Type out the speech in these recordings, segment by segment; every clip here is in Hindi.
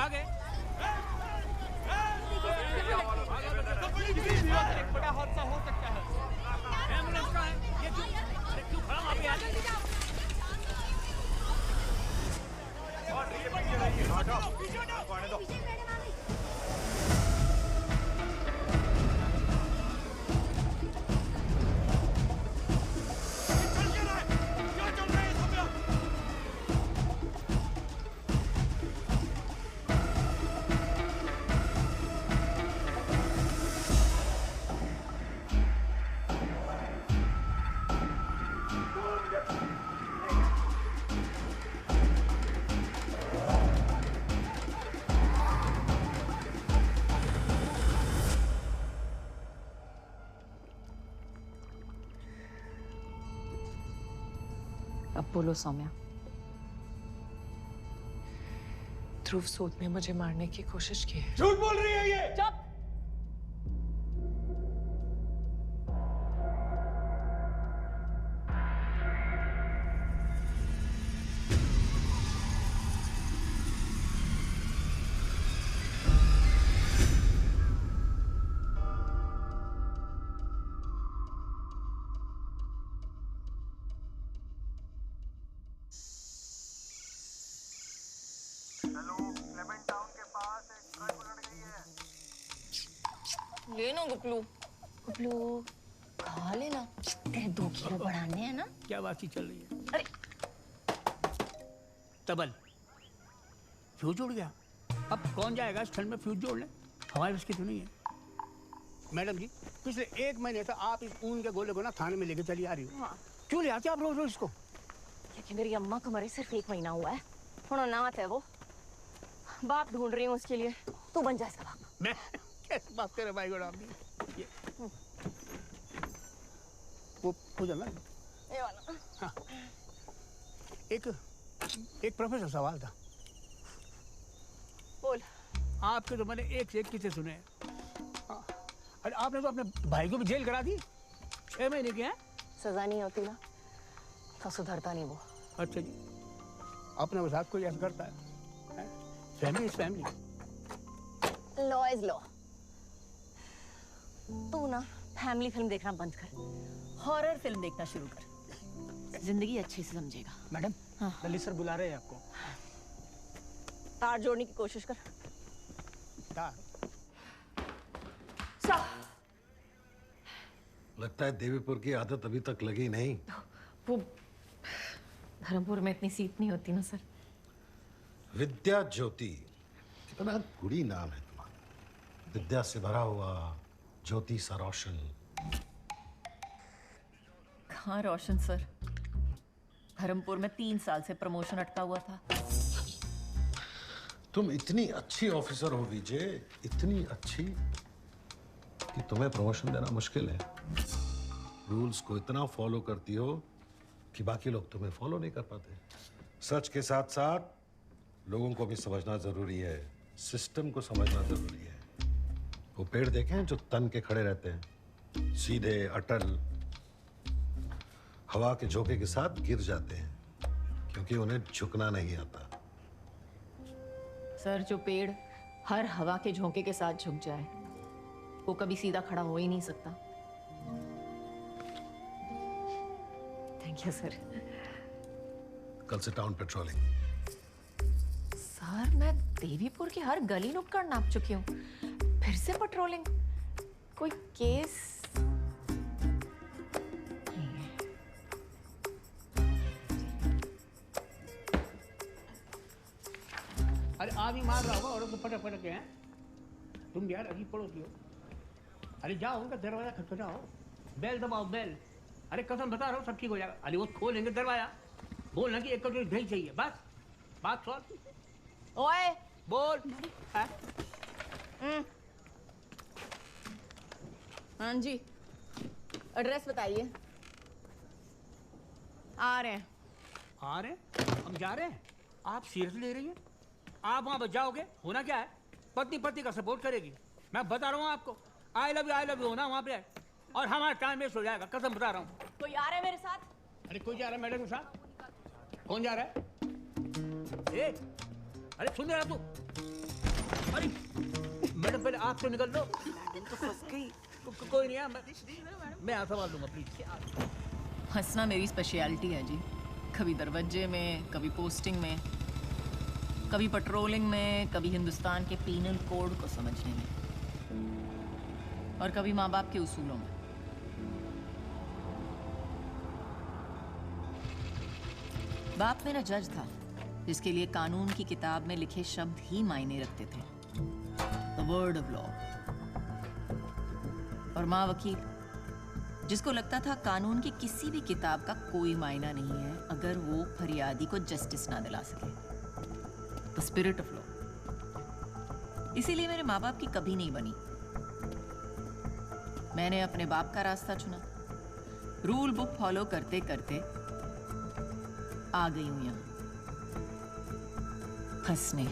भागे। एक बड़ा हादसा हो सकता है। एम्बुलेंस का है ये क्यों खड़ा वहाँ पे यार? अब बोलो सौम्या। ध्रुव सूद ने मुझे मारने की कोशिश की है। झूठ बोल रही है ये। चुप। लेना गुपलू। गुपलू खा लेना, तेरे 2 किलो बढ़ाने हैं ना। क्या बातचीत चल रही है? अरे तबल फ्यूज उड़ गया। अब कौन जाएगा इस ठंड में फ्यूज जोड़ने? हमारे बस की तो नहीं है। मैडम जी, पिछले 1 महीने से आप इस ऊन के गोले को ना थाने में लेके चली आ रही हो। हाँ। क्यों ले आते आप रोज रोज इसको? क्योंकि मेरी अम्मा को मरे सिर्फ 1 महीना हुआ है। थोड़ा नात है वो, बाप ढूंढ रही हूँ उसके लिए। तू बन जा इसका बाप। मैं कैसे बात करे भाई गोड़ा? ये वो जाना ये वाला। हाँ। एक प्रोफेसर सवाल था। बोल। आपके तो मैंने एक से एक किस्से सुने हैं। हाँ। अरे आपने तो अपने भाई को भी जेल करा दी। 6 महीने के हैं। सजा नहीं होती ना तो सुधरता नहीं वो। अच्छा जी, अपने साथ कोई ऐसा करता है? Family is family. Law is law. तू ना फैमिली फिल्म देखना बंद कर, हॉरर फिल्म देखना शुरू कर। जिंदगी अच्छे से समझेगा। मैडम, हाँ। ललित सर बुला रहे हैं आपको। तार जोड़ने की कोशिश कर। तार? लगता है देवीपुर की आदत अभी तक लगी नहीं। वो धर्मपुर में इतनी सीट नहीं होती ना सर। विद्या ज्योति, कितना गुड़ी नाम है तुम्हारा। विद्या से भरा हुआ, ज्योति सा रोशन। कहाँ रोशन सर, धर्मपुर में 3 साल से प्रमोशन अटका हुआ था। तुम इतनी अच्छी ऑफिसर हो विजय, इतनी अच्छी कि तुम्हें प्रमोशन देना मुश्किल है। रूल्स को इतना फॉलो करती हो कि बाकी लोग तुम्हें फॉलो नहीं कर पाते। सच के साथ साथ लोगों को भी समझना जरूरी है, सिस्टम को समझना जरूरी है। वो पेड़ देखे हैं जो तन के खड़े रहते हैं, सीधे अटल, हवा के झोंके के साथ गिर जाते हैं क्योंकि उन्हें झुकना नहीं आता। सर, जो पेड़ हर हवा के झोंके के साथ झुक जाए वो कभी सीधा खड़ा हो ही नहीं सकता। Thank you sir. कल से टाउन पेट्रोलिंग। सर, मैं देवीपुर की हर गली नुक्कड़ नाप चुकी हूँ, फिर से पेट्रोलिंग? कोई केस नहीं है। अरे आप ही मार रहा होगा और तो पटक पटक के हैं। तुम यार अजीब पड़ोसी हो। अरे जाओ उनका दरवाजा खटखटाओ, बेल दबाओ, बेल। अरे कसम बता रहा हूँ सब ठीक हो जाएगा। अरे वो खोलेंगे दरवाजा, बोलना कि 1 कटोरी दही चाहिए, बस बात सॉल्व। ओए बोल। हाँ जी, एड्रेस बताइए। आ रहे हैं। आ रहे हैं? हम जा रहे हैं? आप सीरियस ले रही हैं? आप वहां बच जाओगे? होना क्या है, पत्नी पति का सपोर्ट करेगी। मैं बता रहा हूँ आपको, आई लव यू होना वहां पे, और हमारा टाइम वेस्ट हो जाएगा, कसम बता रहा हूँ। कोई आ रहा है मेरे साथ? अरे कोई जा रहा है मैडम के साथ? कौन जा रहा है? ए, अरे सुन रहा तू? अरे मैडम पहले आप तो निकल लो। तो फंस गई। कोई नहीं है, मैं आता संभाल लूंगा प्लीज। हंसना मेरी स्पेशलिटी है जी। कभी दरवाजे में, कभी पोस्टिंग में, कभी पेट्रोलिंग में, कभी हिंदुस्तान के पीनल कोड को समझने में, और कभी माँ बाप के उसूलों में। बाप मेरा जज था, जिसके लिए कानून की किताब में लिखे शब्द ही मायने रखते थे, द वर्ड ऑफ लॉ। और माँ वकील, जिसको लगता था कानून की किसी भी किताब का कोई मायना नहीं है अगर वो फरियादी को जस्टिस ना दिला सके, द स्पिरिट ऑफ लॉ। इसीलिए मेरे माँ बाप की कभी नहीं बनी। मैंने अपने बाप का रास्ता चुना, रूल बुक फॉलो करते करते आ गई हूं यहां फंसने।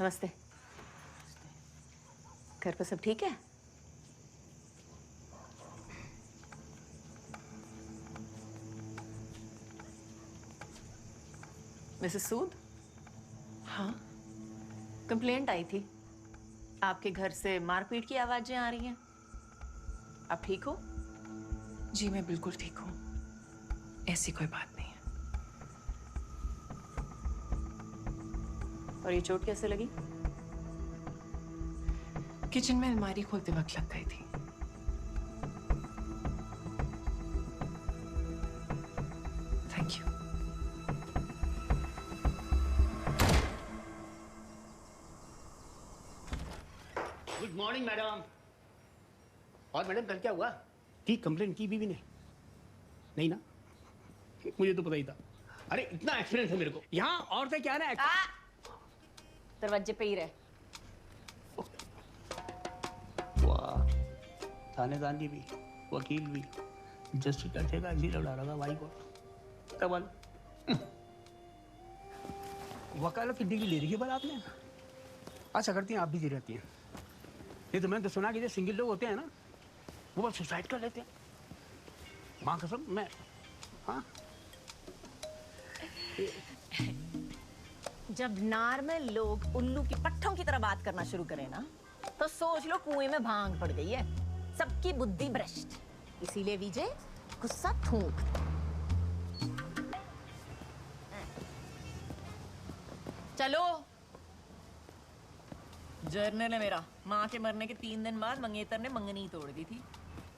नमस्ते। घर पर सब ठीक है? मिसेस सूद? हाँ, कंप्लेंट आई थी, आपके घर से मारपीट की आवाजें आ रही हैं। आप ठीक हो? जी मैं बिल्कुल ठीक हूँ, ऐसी कोई बात नहीं है। और ये चोट कैसे लगी? किचन में अलमारी खोलते वक्त लग गई थी। Thank you. Good morning madam. और मैडम कल क्या हुआ? ठीक कंप्लेंट की बीवी ने? नहीं ना, मुझे तो पता ही था। अरे इतना एक्सपीरियंस है मेरे को। यहाँ औरतें क्या ना दरवाजे पे ही रहे। वाह, थानेदार भी, वकील भी, जस्टिस का ठेका इसी लड़ा रहा था भाई को। तबल वकालत की डिग्री ले रही है पर आपने? अच्छा करती हैं आप, भी जी रहती हैं। नहीं तो मैंने तो सुना कि जो सिंगल लोग होते हैं ना, वो बस सुसाइड कर लेते हैं। माँ कसम मैं, हाँ। जब नॉर्मल लोग उल्लू की पट्ठों की तरह बात करना शुरू करें ना, तो सोच लो कुएं में भांग पड़ गई है। सबकी बुद्धि भ्रष्ट। इसीलिए विजय गुस्सा थूक। चलो। जर्नल है मेरा। माँ के मरने के 3 दिन बाद मंगेतर ने मंगनी तोड़ दी थी।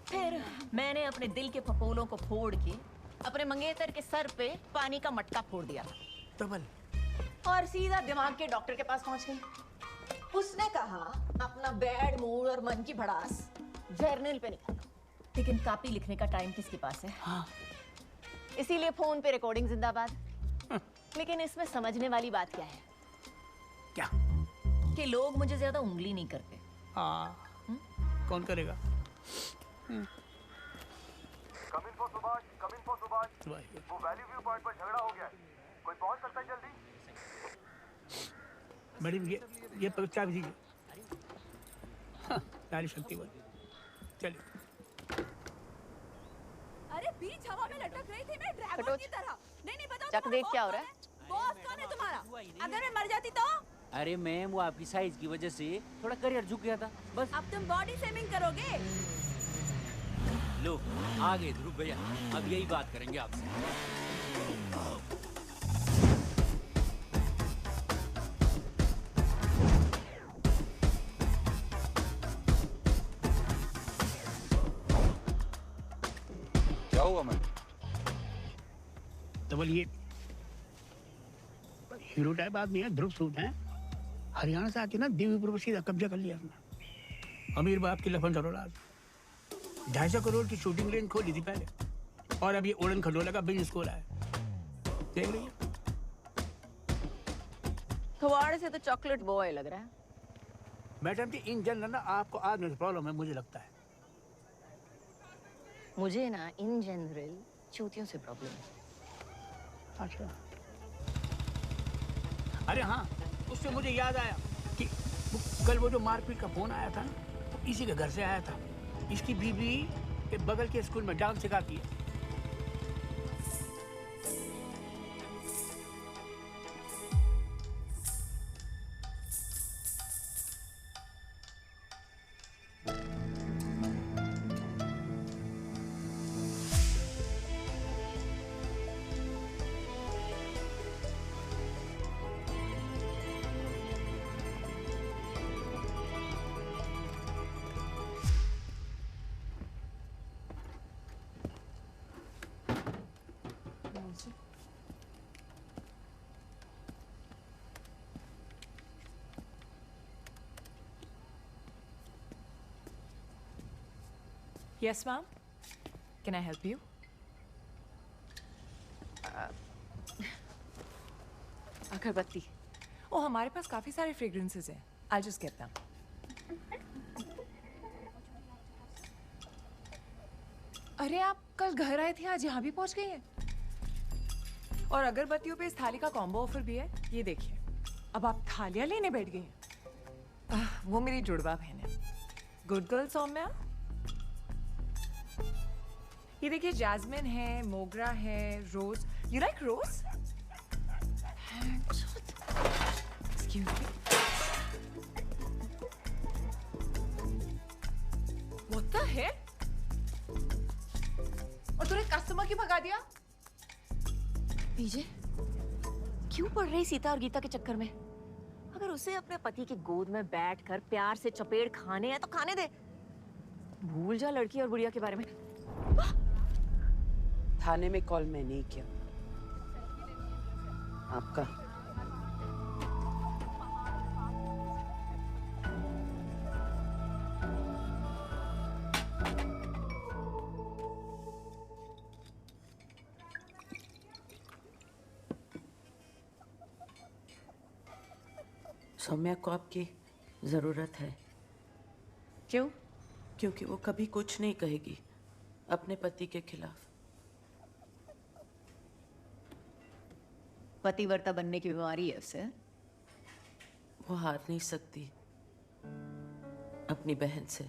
फिर मैंने अपने दिल के फपोलों को फोड़ के अपने मंगेतर के सर पे पानी का मटका फोड़ दिया था। तबल और सीधा दिमाग के डॉक्टर के पास पहुंच गई। उसने कहा अपना बैड मूड और मन की भड़ास जर्नल पे निकालो। लेकिन कॉपी लिखने का टाइम किसके पास है? हाँ। इसीलिए फोन पे रिकॉर्डिंग जिंदाबाद। लेकिन इसमें समझने वाली बात क्या है? क्या? कि लोग मुझे ज्यादा उंगली नहीं करते। हाँ, कौन करेगा? कम इन फॉर सुभाष। वो वैली व्यू पॉइंट पर झगड़ा हो गया है, कोई पहुंच सकता है जल्दी? मैडम ये परीक्षा भी दीजिए। हाँ, नारी शक्ति बोल। चलिए। अरे बीच हवा में लटक रही थी मैं ड्रैगन की तरह। नहीं बताओ चक देख क्या हो रहा है? बॉस कौन है तुम्हारा? अगर मैं मर जाती तो? अरे मैम, वो आपकी साइज की वजह से थोड़ा करियर झुक गया था बस। अब तुम बॉडी शेमिंग करोगे? लो आ गए ध्रुव भैया, अब यही बात करेंगे आपसे। क्या हुआ मैम? तबल ये हीरो टाइप आदमी है, ध्रुव सूद है। हरियाणा से आके ना देवीपुर पर सीधा कब्जा कर लिया उसने। अमीर बाप की लफन औलाद। 250 करोड़ की शूटिंग रेंज खोली थी पहले, और अब ये उड़न खटोला का बिजनेस खोला है। देख रही है? थवाड़े से तो चॉकलेट बॉय लग रहा है। मैडम जी इन जनरल ना आपको आदमी से प्रॉब्लम है, मुझे लगता है। मुझे ना इन जनरल चूतियों से प्रॉब्लम है। अच्छा। अरे हाँ, उससे मुझे याद आया कि कल वो जो मारपीट का फोन आया था ना, इसी के घर से आया था। इसकी बीवी के बगल के स्कूल में डांस सिखाती है। Yes, ma'am. Can I help you? अगरबत्ती. ओ हमारे पास काफी सारे फ्रेग्रेंसेस हैं. I'll just get them. अरे आप कल घर आए थे, आज यहाँ भी पहुँच गई हैं. और अगरबत्तियों पे इस थाली का कॉम्बो ऑफर भी है. ये देखिए. अब आप थालियाँ लेने बैठ गई हैं. वो मेरी जुड़वा बहन है. Good girl Saumya. ये देखिए जैस्मिन है, मोगरा है, rose. You like rose? Excuse me. What the hell? और तूने कस्टमर क्यों भगा दिया? विजय, क्यों पड़ रही सीता और गीता के चक्कर में? अगर उसे अपने पति की गोद में बैठकर प्यार से चपेट खाने हैं तो खाने दे. भूल जा लड़की और गुड़िया के बारे में. थाने में कॉल मैं नहीं किया. आपका. सौम्या को आपकी जरूरत है. क्यों? क्योंकि वो कभी कुछ नहीं कहेगी अपने पति के खिलाफ. पतिव्रता बनने की बीमारी है उसे. वो हार नहीं सकती अपनी बहन से.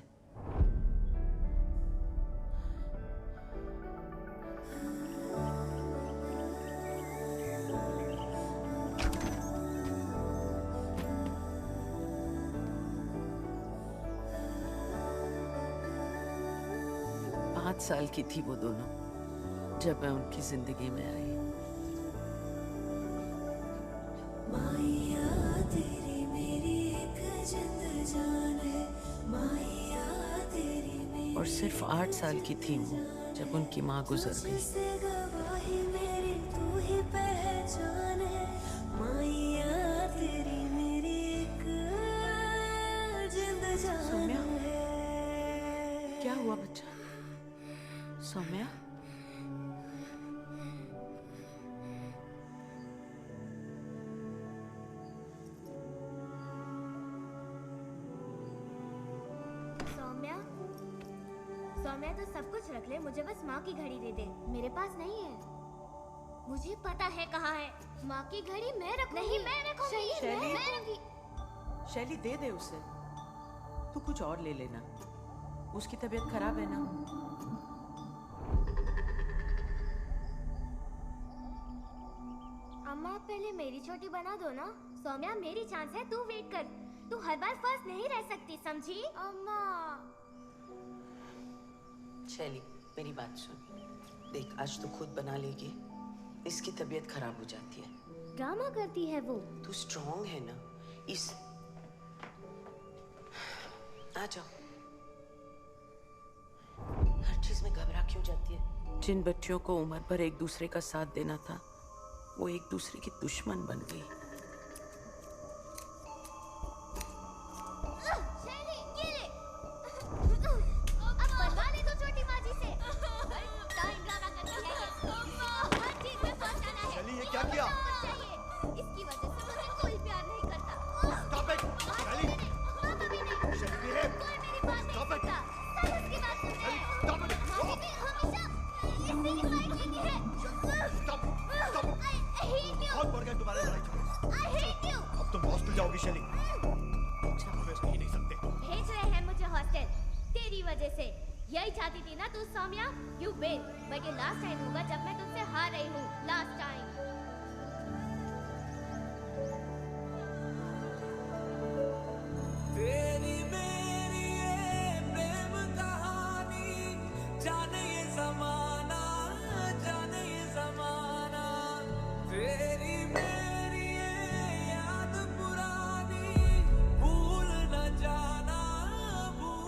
पाँच साल की थी वो दोनों जब मैं उनकी जिंदगी में आई. और सिर्फ 8 साल की थी वो जब उनकी माँ गुजर गई. सौम्या, क्या हुआ बच्चा? सौम्या, सौम्या तो सब कुछ रख ले, मुझे बस माँ की घड़ी दे दे. मेरे पास नहीं है. मुझे पता है कहाँ है. माँ की घड़ी मैं रखूंगी. नहीं, मैं रखूंगी. मैं रखूंगी. शैली दे दे उसे. तू कुछ और ले लेना. उसकी तबीयत खराब है ना. अम्मा पहले मेरी छोटी बना दो ना. सौम्या मेरी चांस है, तू वेट कर. तू हर बार फर्स्ट नहीं रह सकती, समझी? अम्मा. शैली मेरी बात सुन. देख आज तो खुद बना लेगी. इसकी तबीयत खराब हो जाती है. ड्रामा करती है वो. तू स्ट्रांग है ना. इस आ जाओ. हर चीज में घबरा क्यों जाती है? जिन बच्चियों को उम्र पर एक दूसरे का साथ देना था वो एक दूसरे की दुश्मन बन गई.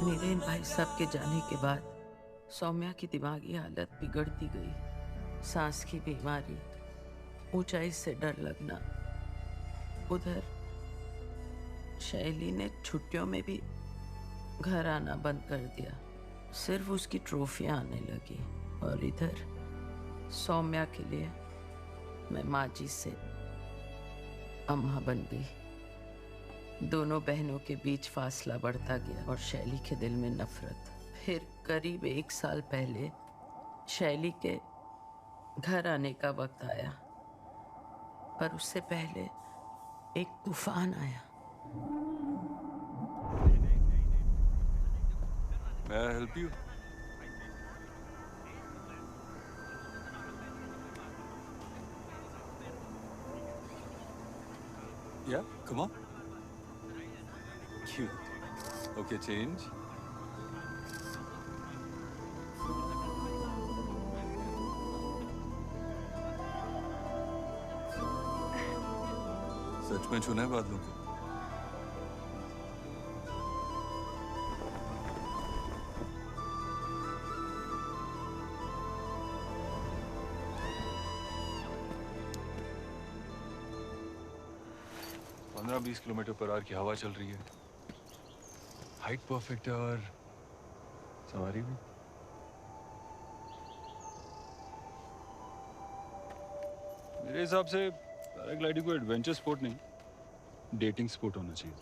मेरे इन भाई साहब के जाने के बाद सौम्या की दिमागी हालत बिगड़ती गई. सांस की बीमारी, ऊंचाई से डर लगना. उधर शैली ने छुट्टियों में भी घर आना बंद कर दिया. सिर्फ उसकी ट्रॉफियां आने लगी और इधर सौम्या के लिए मैं माँ जी से अम्मा बन गई। दोनों बहनों के बीच फासला बढ़ता गया और शैली के दिल में नफरत। फिर करीब 1 साल पहले शैली के घर आने का वक्त आया, पर उससे पहले एक तूफान आया। May I help you? Yeah, come on. Cute. Okay, change. सच में छूना है बादलों को? पंद्रह 20 किलोमीटर पर आवर की हवा चल रही है, हाइट परफेक्ट है और सवारी भी। मेरे हिसाब से पैराग्लाइडिंग को एडवेंचर स्पोर्ट नहीं, डेटिंग स्पोर्ट होना चाहिए।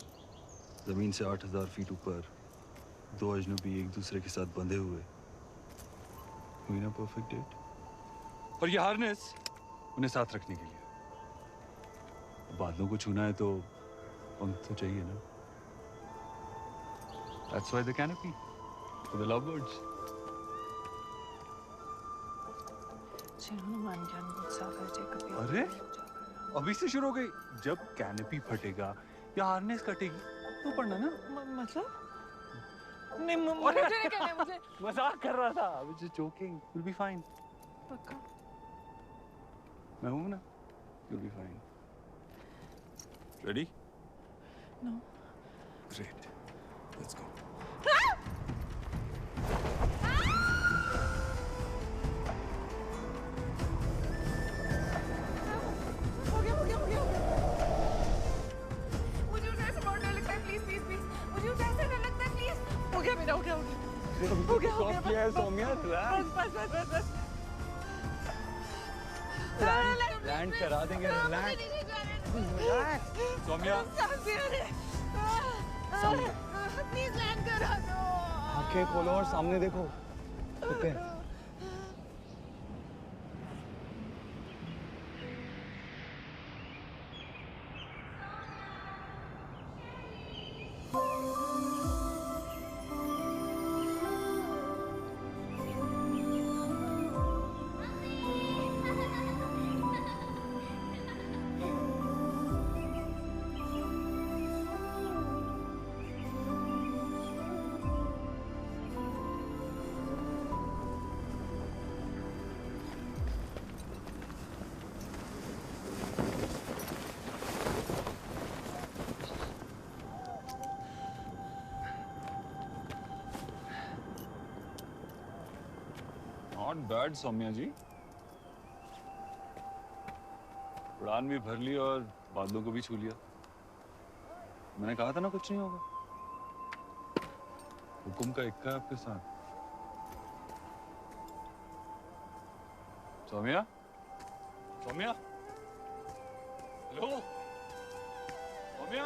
जमीन से 8000 फीट ऊपर दो अजनबी एक दूसरे के साथ बंधे हुए, हुई ना परफेक्ट डेट। और ये हार्नेस उन्हें साथ रखने के लिए। बादलों को छूना है तो पंख तो चाहिए ना। That's why the canopy for the lovebirds. अरे अभी से शुरू हो गई। जब कैनोपी फटेगा या हार्नेस कटेगी तो पढ़ना ना। मतलब नहीं, मुझे नहीं कहना है, मुझे मजाक कर रहा था। I was just joking. You'll be fine. पक्का? मैं हूं ना। You'll be fine. Ready? No. Great. Let's go. हो गया। मुझे उसे ऐसे बहुत डर लगता है, प्लीज। मुझे उसे ऐसे डर लगता है, प्लीज। हो गया मेरा, हो गया। सौम्या, बस। लैंड करा देंगे। सौम्या, प्लीज लैंड करा दो। आंखें खोलो और सामने देखो। Not bad, सौम्या जी। उड़ान भी भर ली और बादलों को भी छू लिया। मैंने कहा था ना कुछ नहीं होगा। हुकुम का इक्का है आपके साथ। सौम्या, हेलो सौम्या।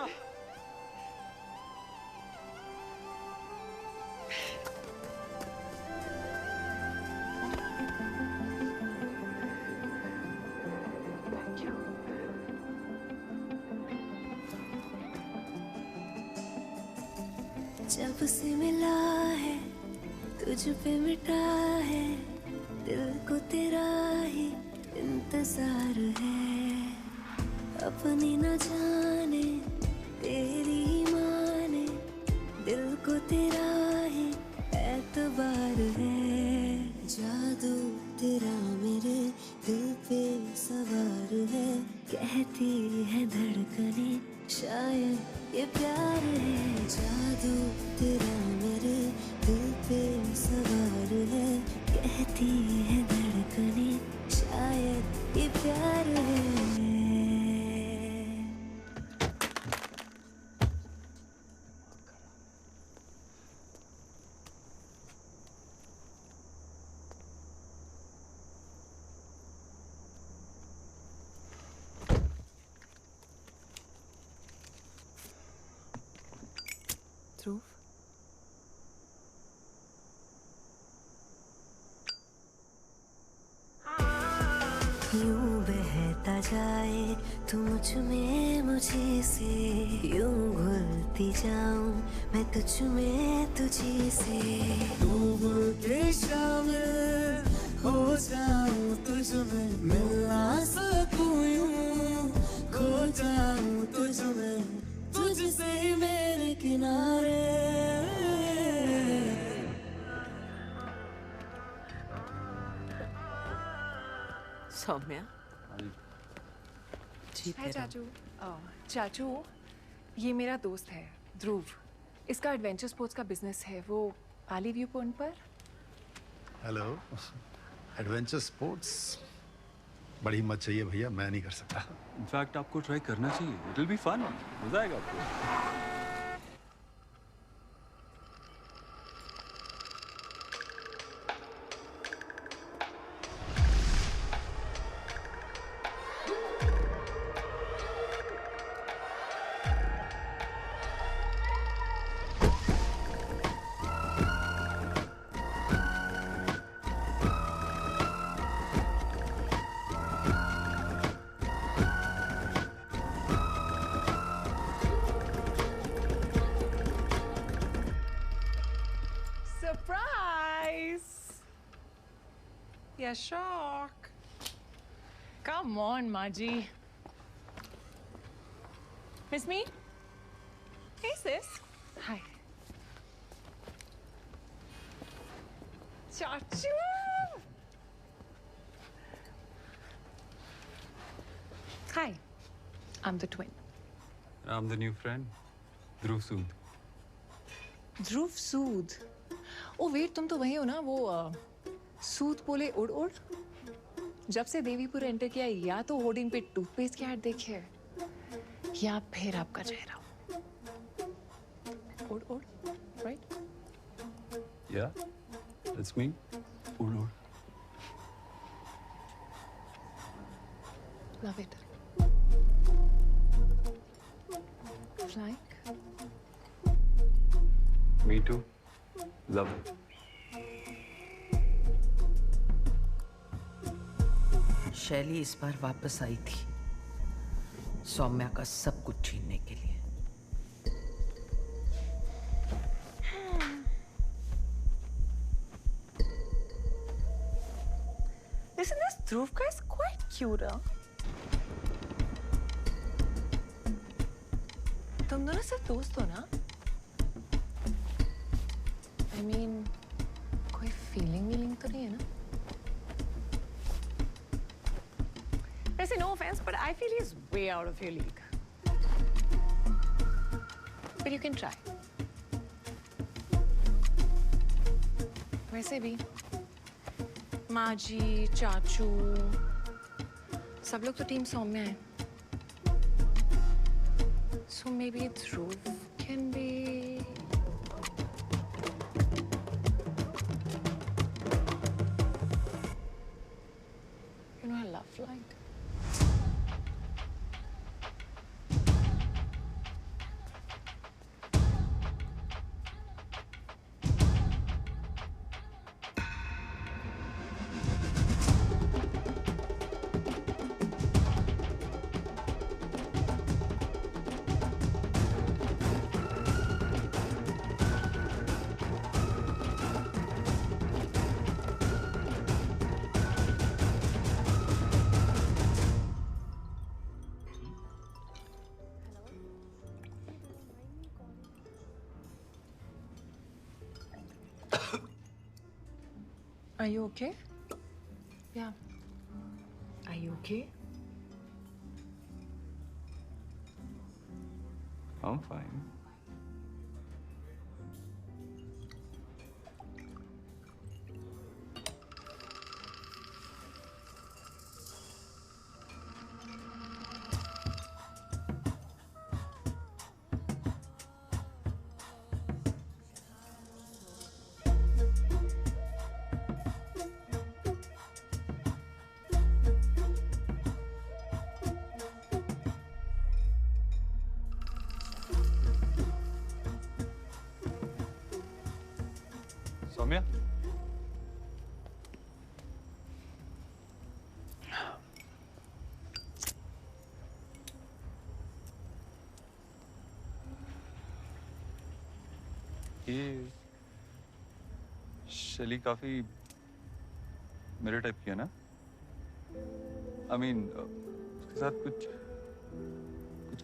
जब से मिला है तुझ पे मिटा है, दिल को तेरा ही इंतजार है। अपनी न जाने तेरी ही माने, दिल को तेरा ही एतबार है। जादू तेरा मेरे दिल पे सवार है, कहती है धड़कने शायद ये प्यार है। जादू तेरा मेरे दिल पे सवार है, कहती है धड़कने शायद ये प्यार है। ध्रुव यूं बहता जाए तू मुझ में मुझे से, यूं घुलती जाऊं मैं तुझ में तुझी से, डूब के शामिल हो जाऊं तुझ में, मिलना सकूं यूं, खो जाऊं तुझ में, तुझसे ही मेरे किनारे। सौम्या हाय चाचू। चाचू ये मेरा दोस्त है ध्रुव, इसका एडवेंचर स्पोर्ट्स का बिजनेस है, वो पाली व्यू पॉइंट पर। हेलो। एडवेंचर स्पोर्ट्स बड़ी हिम्मत चाहिए भैया, मैं नहीं कर सकता। इनफैक्ट आपको ट्राई करना चाहिए, इट विल बी फन, मजा आएगा आपको। Surprise! Yeah, shock. Come on, Maji. Miss me? Hey, sis. Hi. Chachu! Hi. I'm the twin. I'm the new friend, Dhruv Sood. Dhruv Sood. Oh wait, तुम तो वही हो ना वो सूद बोले उड़ उड़। जब से देवीपुर एंटर किया या तो होर्डिंग पे टूथपेस्ट की ऐड देखी है या फिर आपका चेहरा। उड़ उड़, राइट? Yeah, that's me. उड़ उड़। Love it. Flying. Me too. Love it. शैली इस बार वापस आई थी सौम्या का सब कुछ छीनने के लिए। Listen, this Dhruv guy is quite cute, huh? तुम दोनों सिर्फ दोस्त हो ना? I mean, कोई feeling तो नहीं है ना? वैसे no offense, but I feel he's way out of your league. But you can try. वैसे भी माजी, चाचू, सब लोग तो टीम सौम्या है. So maybe Dhruv can be. You know, I love flying. Are you okay? Yeah. Are you okay? I'm fine. Saumya ये शैली काफी मेरे टाइप की है ना? I mean, उसके साथ कुछ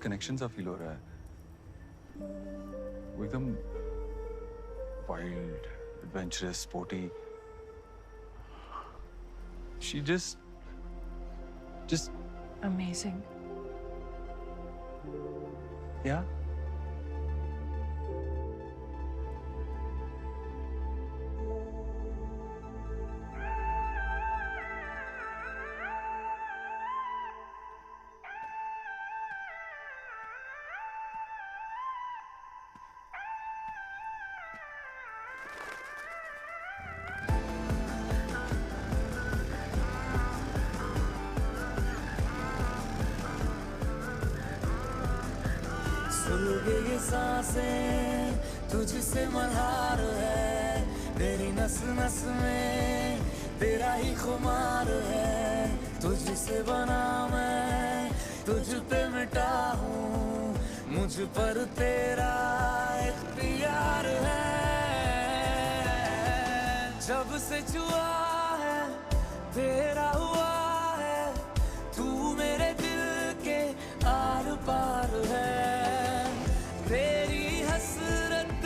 कनेक्शन सा फील हो रहा है। वो एकदम wild, adventurous, sporty. She just amazing. Yeah. सुलगे ये सांसें तुझसे मल्हार है, तेरी नस नस में तेरा ही खुमार है। तुझसे बना मैं तुझ पे मिटा हूँ, मुझ पर तेरा इख्तियार है। जब से छुआ है तेरा हुआ है, तू मेरे दिल के आर पार है। तेरी हसरत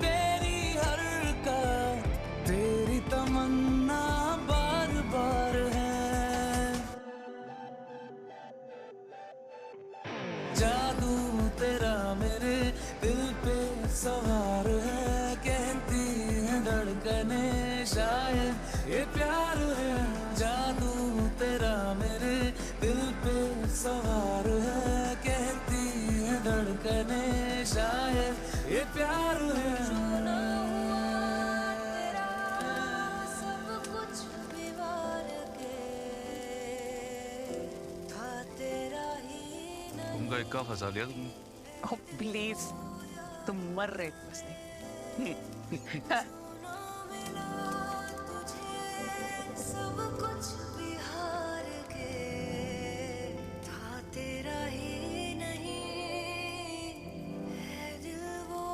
तेरी हरकत तेरी तमन्ना बार बार है। जादू तेरा मेरे दिल पे सवार है, कहती है धड़कने शायद ये प्यार है। जादू तेरा मेरे दिल पे सवार है, कहती है धड़कने शायद ये प्यार है। सब कुछ बिगाड़ के था तेरा ही नहीं। तुमका इक्का फंसा लिया तुमने। Oh please, तुम मर रहे थे बस नहीं। सब कुछ बिहार के था तेरा ही नहीं, है दिल वो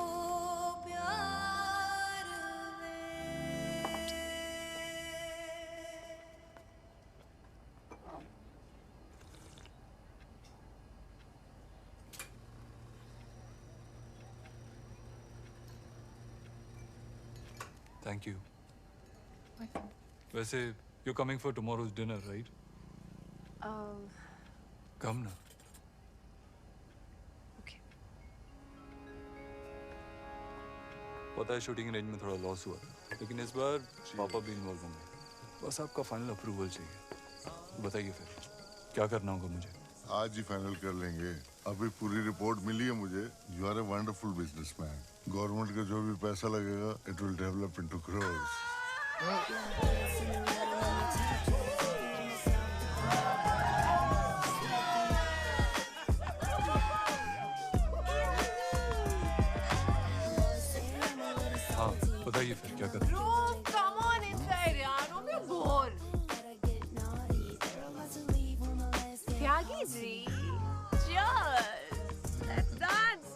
प्यार में। Thank you. वैसे you're coming for tomorrow's dinner, right? Come ना। पता है शूटिंग रेंज में थोड़ा लॉस हुआ था, लेकिन इस बार पापा भी इन्वॉल्व होंगे। बस आपका फाइनल अप्रूवल चाहिए। बताइए फिर क्या करना होगा मुझे? आज ही फाइनल कर लेंगे। अभी पूरी रिपोर्ट मिली है मुझे। You are a wonderful businessman. Government का जो भी पैसा लगेगा it will develop into crores. हाँ बताइए फिर क्या करना है? Bro, come on inside, यार, don't be bored. Tyagi ji, cheers. Let's dance.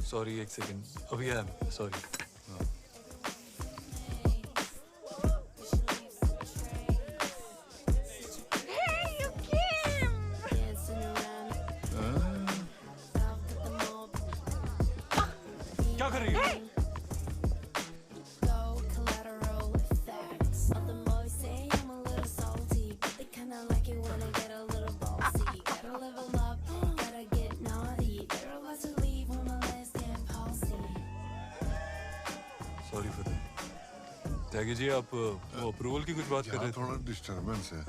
Sorry एक सेकंड, अभी आया मैं, सॉरी। क्या कर रही है? Sorry for that. Tyagi ji आप वो अप्रूवल की कुछ बात कर रहे थे? थोड़ा डिस्टरबेंस है।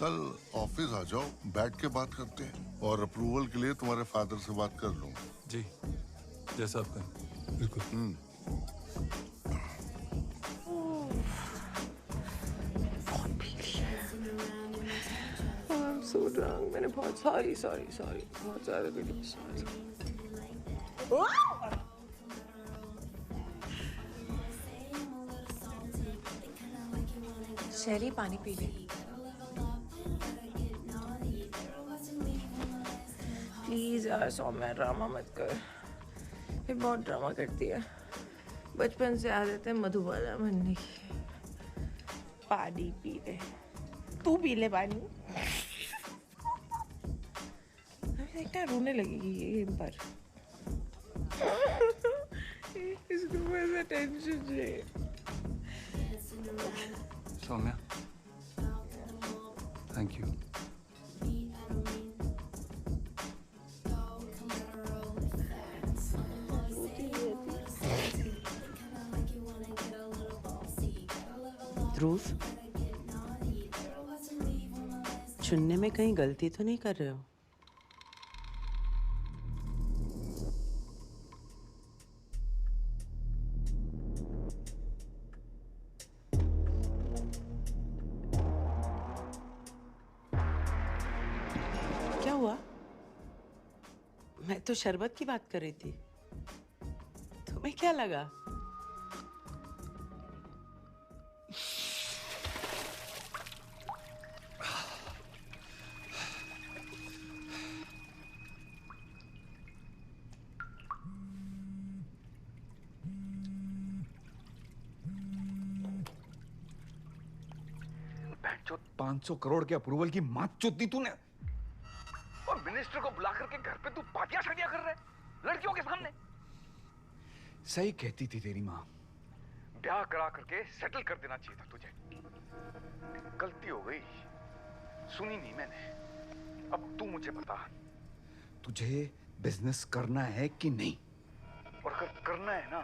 कल ऑफिस आ जाओ, बैठ के बात करते हैं। और अप्रूवल के लिए तुम्हारे फादर से बात कर लूंगा। जी जैसा आप कहें। बिल्कुल। Oh, I'm so drunk. मैंने बहुत सॉरी बहुत ज्यादा वीडियो सॉरी। शैली पानी पी ले। प्लीज यार सौम्या ड्रामा मत कर। ये बहुत ड्रामा करती है। बचपन से आदत है मधुबाला बनने की। पानी पी ले। तू पी ले पानी। अभी देखना रोने लगेगी ये पर। इसको बस अटेंशन चाहिए। Saumya, thank you. ध्रुव, चुनने में कहीं गलती तो नहीं कर रहे हो? क्या हुआ? मैं तो शरबत की बात कर रही थी। तुम्हें क्या लगा? जो 500 करोड़ के अप्रूवल की मात चोद दी तूने, और मिनिस्टर को बुला करके घर पे तू पार्टियां शादियां कर रहे लड़कियों के सामने। सही कहती थी तेरी माँ, ब्याह करा करके सेटल कर देना चाहिए था तुझे। गलती हो गई, सुनी नहीं मैंने। अब तू मुझे बता, तुझे बिजनेस करना है कि नहीं? और अगर करना है ना,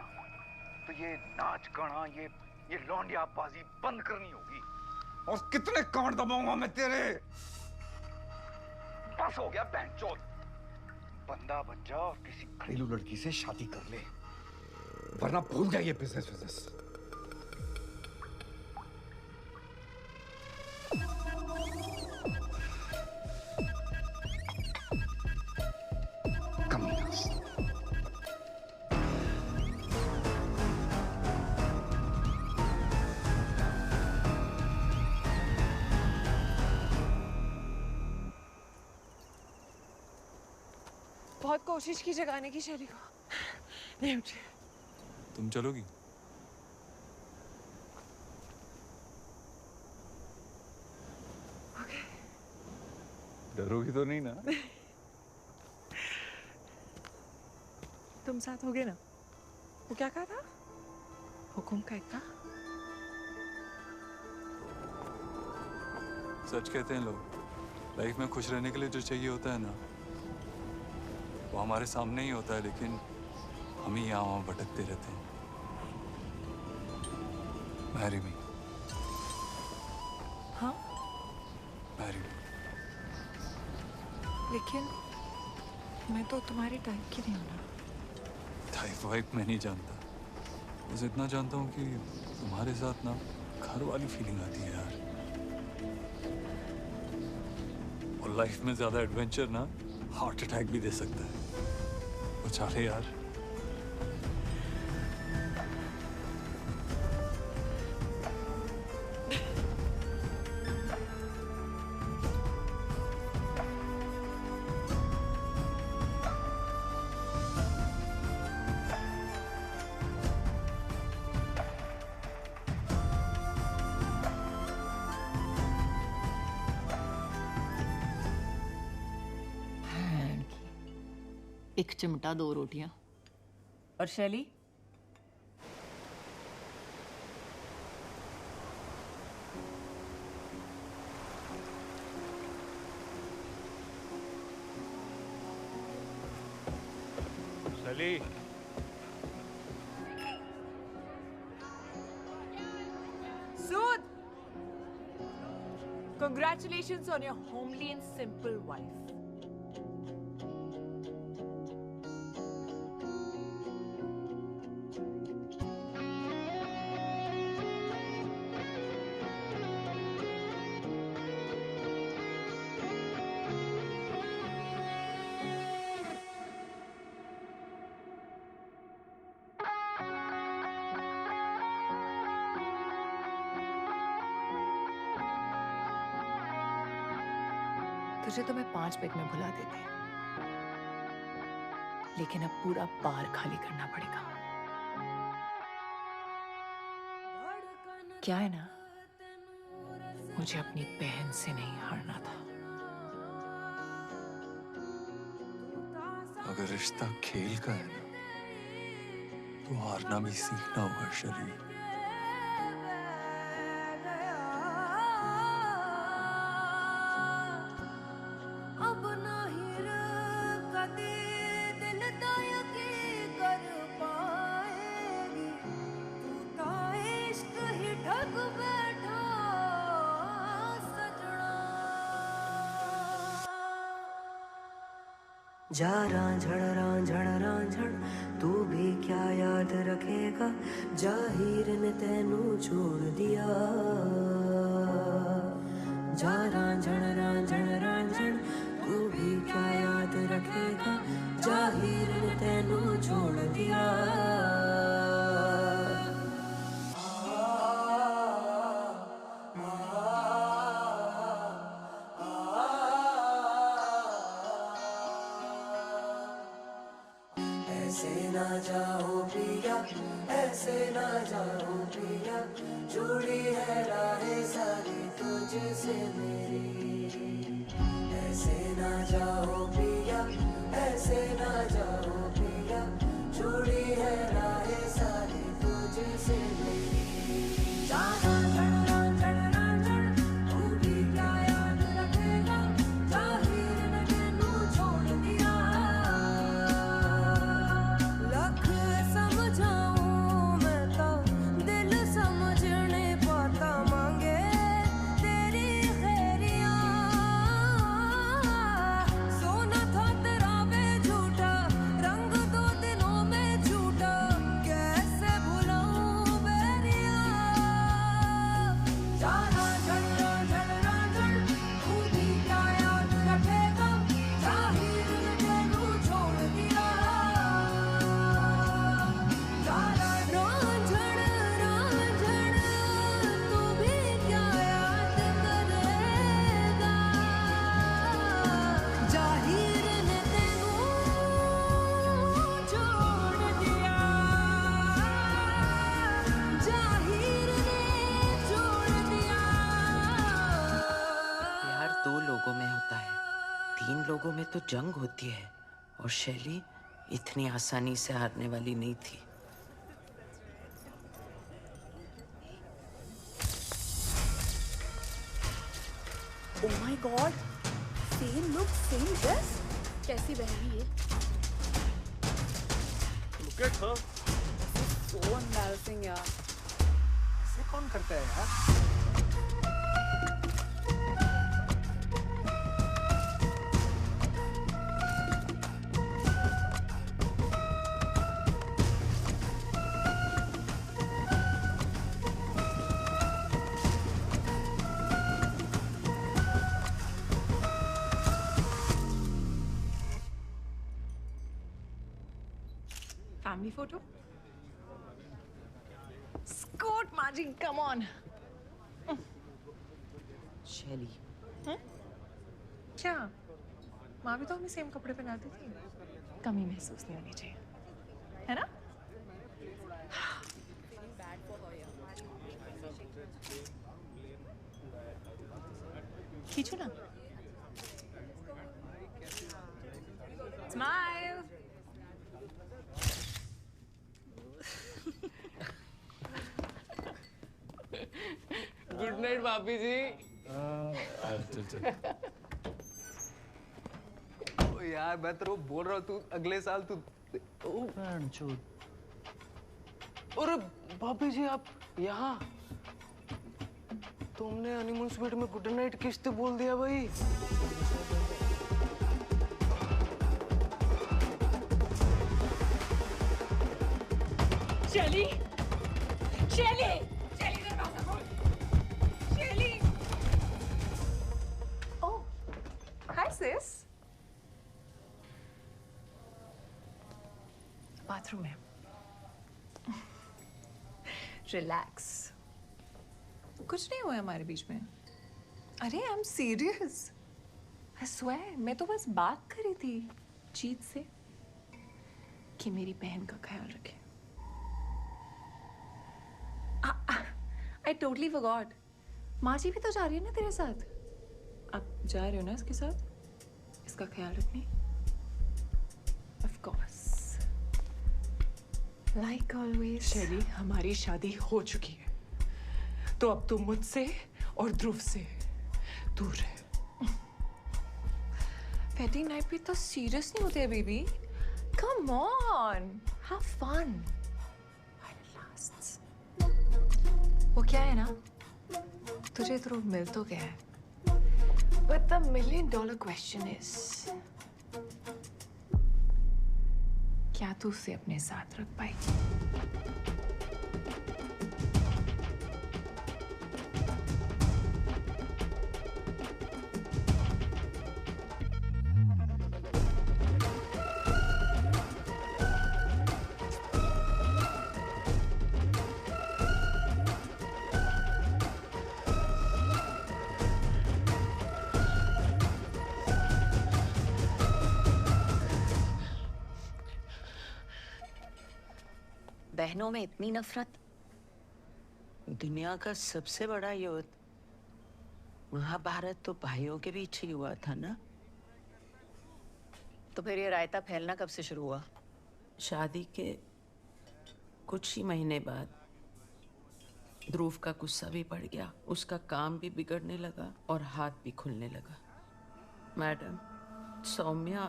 तो ये नाच गाना, ये लौंडियाबाजी बंद करनी होगी। और कितने कांड दबाऊंगा मैं तेरे? बस हो गया बहनचोद। बंदा बन जा और किसी घरेलू लड़की से शादी कर ले, वरना भूल जा ये बिजनेस। बहुत कोशिश की जगाने की शैली को, नहीं उठी। तुम चलोगी? ओके। डरोगी तो नहीं ना? तुम साथ होगे ना? वो क्या कहा था? हुकुम का इतना? सच कहते हैं लोग, लाइफ में खुश रहने के लिए जो चाहिए होता है ना, वो हमारे सामने ही होता है, लेकिन हम ही यहाँ वहाँ भटकते रहते हैं। Marry me. हाँ? Marry me. लेकिन मैं तो तुम्हारे टाइप की नहीं हूँ ना। टाइप वाइप मैं नहीं जानता, बस इतना जानता हूँ कि तुम्हारे साथ ना घर वाली फीलिंग आती है यार। और लाइफ में ज्यादा एडवेंचर ना हार्ट अटैक भी दे सकता है। बचा ले यार। एक चिमटा 2 रोटियां। और शैली? शैली। Sood! Congratulations on your homely and simple wife. तुझे तो मैं 5 पेग में भुला देती, लेकिन अब पूरा बार खाली करना पड़ेगा। क्या है ना, मुझे अपनी बहन से नहीं हारना था। अगर रिश्ता खेल का है ना, तो हारना भी सीखना होगा शरीर। जा रांझण तू भी क्या याद रखेगा, जाहिर ने तेनू छोड़ दिया। जा रांझण तू भी क्या याद रखेगा, जाहिर ने तेनू छोड़ दिया। ऐसे ना जाओ पिया, ऐसे ना जाओ पिया, जुड़ी है राहें सारी तुझसे मेरी। ऐसे ना जाओ पिया, ऐसे ना जाओ पिया, जुड़ी है राहें सारी तुझसे मेरी। जाना लोगों में तो जंग होती है, और शैली इतनी आसानी से हारने वाली नहीं थी। Oh my God! Same look, same dress. कैसी बहन है ये? Look at her. So embarrassing यार. ऐसे कौन करता है यार? Family photo? Skirt matching, come on. शैली, क्या? माँ भी तो हमें सेम कपड़े पहनाती थी। कमी महसूस नहीं होनी चाहिए, है ना? खींचो ना। Smile. गुड नाइट भाभी जी। चल चल। ओ यार मैं तो बोल रहा हूँ, तू अगले साल तू। अरे भाभी जी आप यहाँ? तुमने हनीमून स्वीट में गुड नाइट किस तो बोल दिया भाई। शैली, शैली, शैली दरवाजा खोल। शैली। Oh, hi sis. बाथरूम में। Relax. कुछ नहीं हुआ हमारे बीच में। अरे I'm serious. I swear, मैं तो बस बात करी थी जीत से कि मेरी बहन का ख्याल रखे। I totally forgot. माँ जी भी तो जा रही है ना तेरे साथ। आप जा रहे हो ना इसके साथ? इसका ख्याल रखने? Of course. Like always. शैली, हमारी शादी हो चुकी है, तो अब तू मुझसे और ध्रुव से दूर रह। वेडिंग नाइट पे तो सीरियस नहीं होते baby. Come on, have fun. While it lasts. वो क्या है ना, तुझे ध्रुव मिल तो गया है, but the $1,000,000 question is, क्या तू उसे अपने साथ रख पाएगी? बहनों में इतनी नफरत। दुनिया का सबसे बड़ा युद्ध महाभारत तो भाइयों के बीच ही हुआ था ना। तो फिर ये रायता फैलना कब से शुरू हुआ? शादी के कुछ ही महीने बाद ध्रुव का गुस्सा भी बढ़ गया, उसका काम भी बिगड़ने लगा और हाथ भी खुलने लगा। मैडम, सौम्या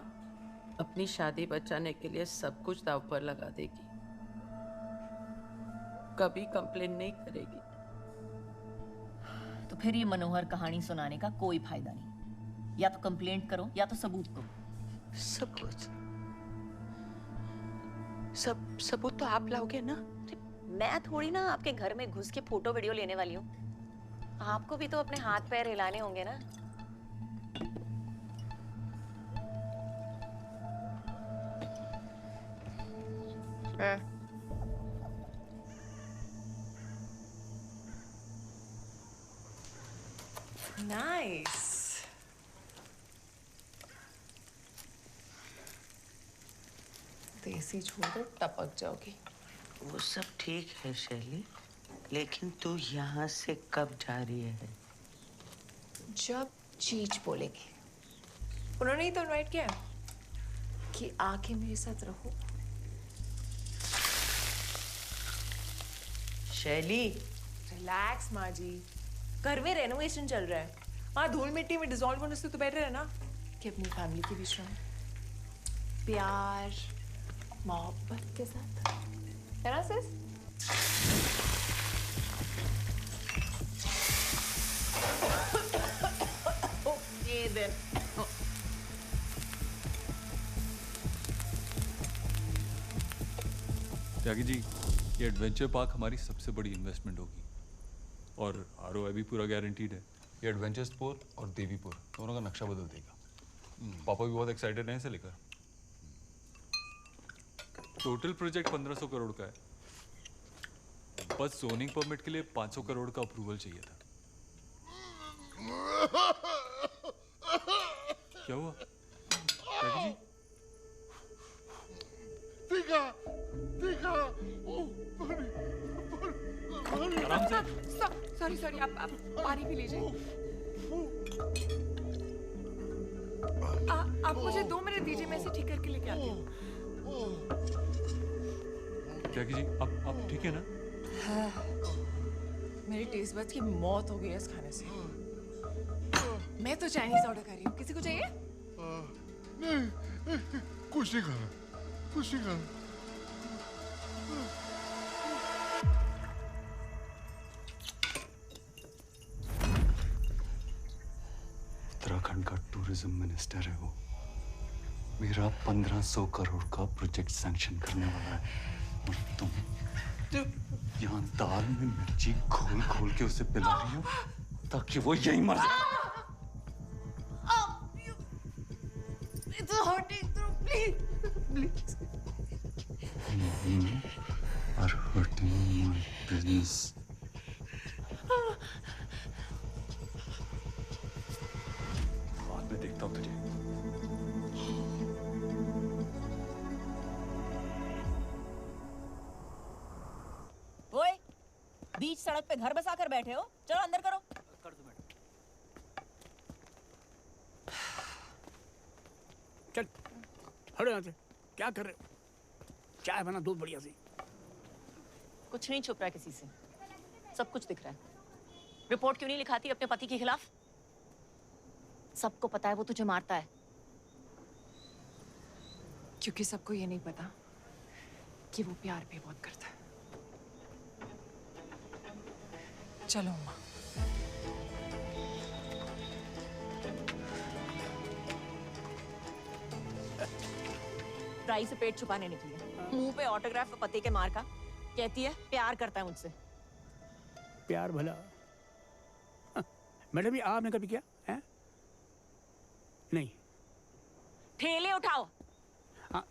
अपनी शादी बचाने के लिए सब कुछ दांव पर लगा देगी, कभी कंप्लेन नहीं करेगी। तो फिर ये मनोहर कहानी सुनाने का कोई फायदा नहीं। या तो कंप्लेंट करो या तो सबूत दो। सबूत तो आप लाओगे ना? मैं थोड़ी ना आपके घर में घुस के फोटो वीडियो लेने वाली हूँ। आपको भी तो अपने हाथ पैर हिलाने होंगे ना। Nice. देसी छोड़ दो, टपक जाओगी। वो सब ठीक है शैली, लेकिन तू यहाँ से कब जा रही है? जब चीज बोलेगी। उन्होंने ही तो इनवाइट किया कि आके मेरे साथ रहो। शैली, रिलैक्स माँ जी, घर में रेनोवेशन चल रहा है। वहाँ धूल मिट्टी में डिसॉल्व होने से तो बेटर है ना कि अपनी फैमिली के बीच में प्यार मोहब्बत के साथ, है ना सिस? ये देन। त्यागी जी, ये एडवेंचर पार्क हमारी सबसे बड़ी इन्वेस्टमेंट होगी और आरओआई भी पूरा गारंटीड है। ये एडवेंचर्सपुर और देवीपुर दोनों का नक्शा बदल देगा। पापा भी बहुत एक्साइटेड हैं इसे लेकर। टोटल प्रोजेक्ट 1500 करोड़ का है, बस जोनिंग परमिट के लिए 500 करोड़ का अप्रूवल चाहिए था। क्या हुआ त्यागी जी? आराम से। सॉरी, आप पानी पी लीजिए। आप मुझे 2 मिनट दीजिए, मैं इसे ठीक करके लेके आती हूँ। त्यागी जी, आप ठीक है ना? मेरी टेस्ट बड्स की मौत हो गई है इस खाने से। मैं तो चाइनीज ऑर्डर कर रही हूँ, किसी को चाहिए? नहीं, कुछ नहीं खाना, कुछ नहीं खाना। उत्तराखंड का टूरिज्म मिनिस्टर है वो। मेरा 1500 करोड़ का प्रोजेक्ट सैंक्शन करने वाला है और तुम यहाँ दाल में मिर्ची घोल घोल के उसे पिला रही हो ताकि वो यहीं मर जाए। It's hurting, please. You are hurting my business. बाद में देखते सकता हूँ तुझे। ओए, बीच सड़क पे घर बसा कर बैठे हो, चलो अंदर करो। कर दो मैडम। चल हटो यहाँ से। क्या कर रहे हो? चाय बना दूध बढ़िया सी। कुछ नहीं छुप रहा है किसी से, सब कुछ दिख रहा है। रिपोर्ट क्यों नहीं लिखाती अपने पति के खिलाफ? सबको पता है वो तुझे मारता है। क्योंकि सबको ये नहीं पता कि वो प्यार भी बहुत करता है। चलो अम्मा। ट्राई से पेट छुपाने निकली है, मुंह पे ऑटोग्राफ पति के मार का, कहती है प्यार करता है मुझसे। प्यार भला। मैडम ये आपने कभी किया है? नहीं। ठेले उठाओ। हाँ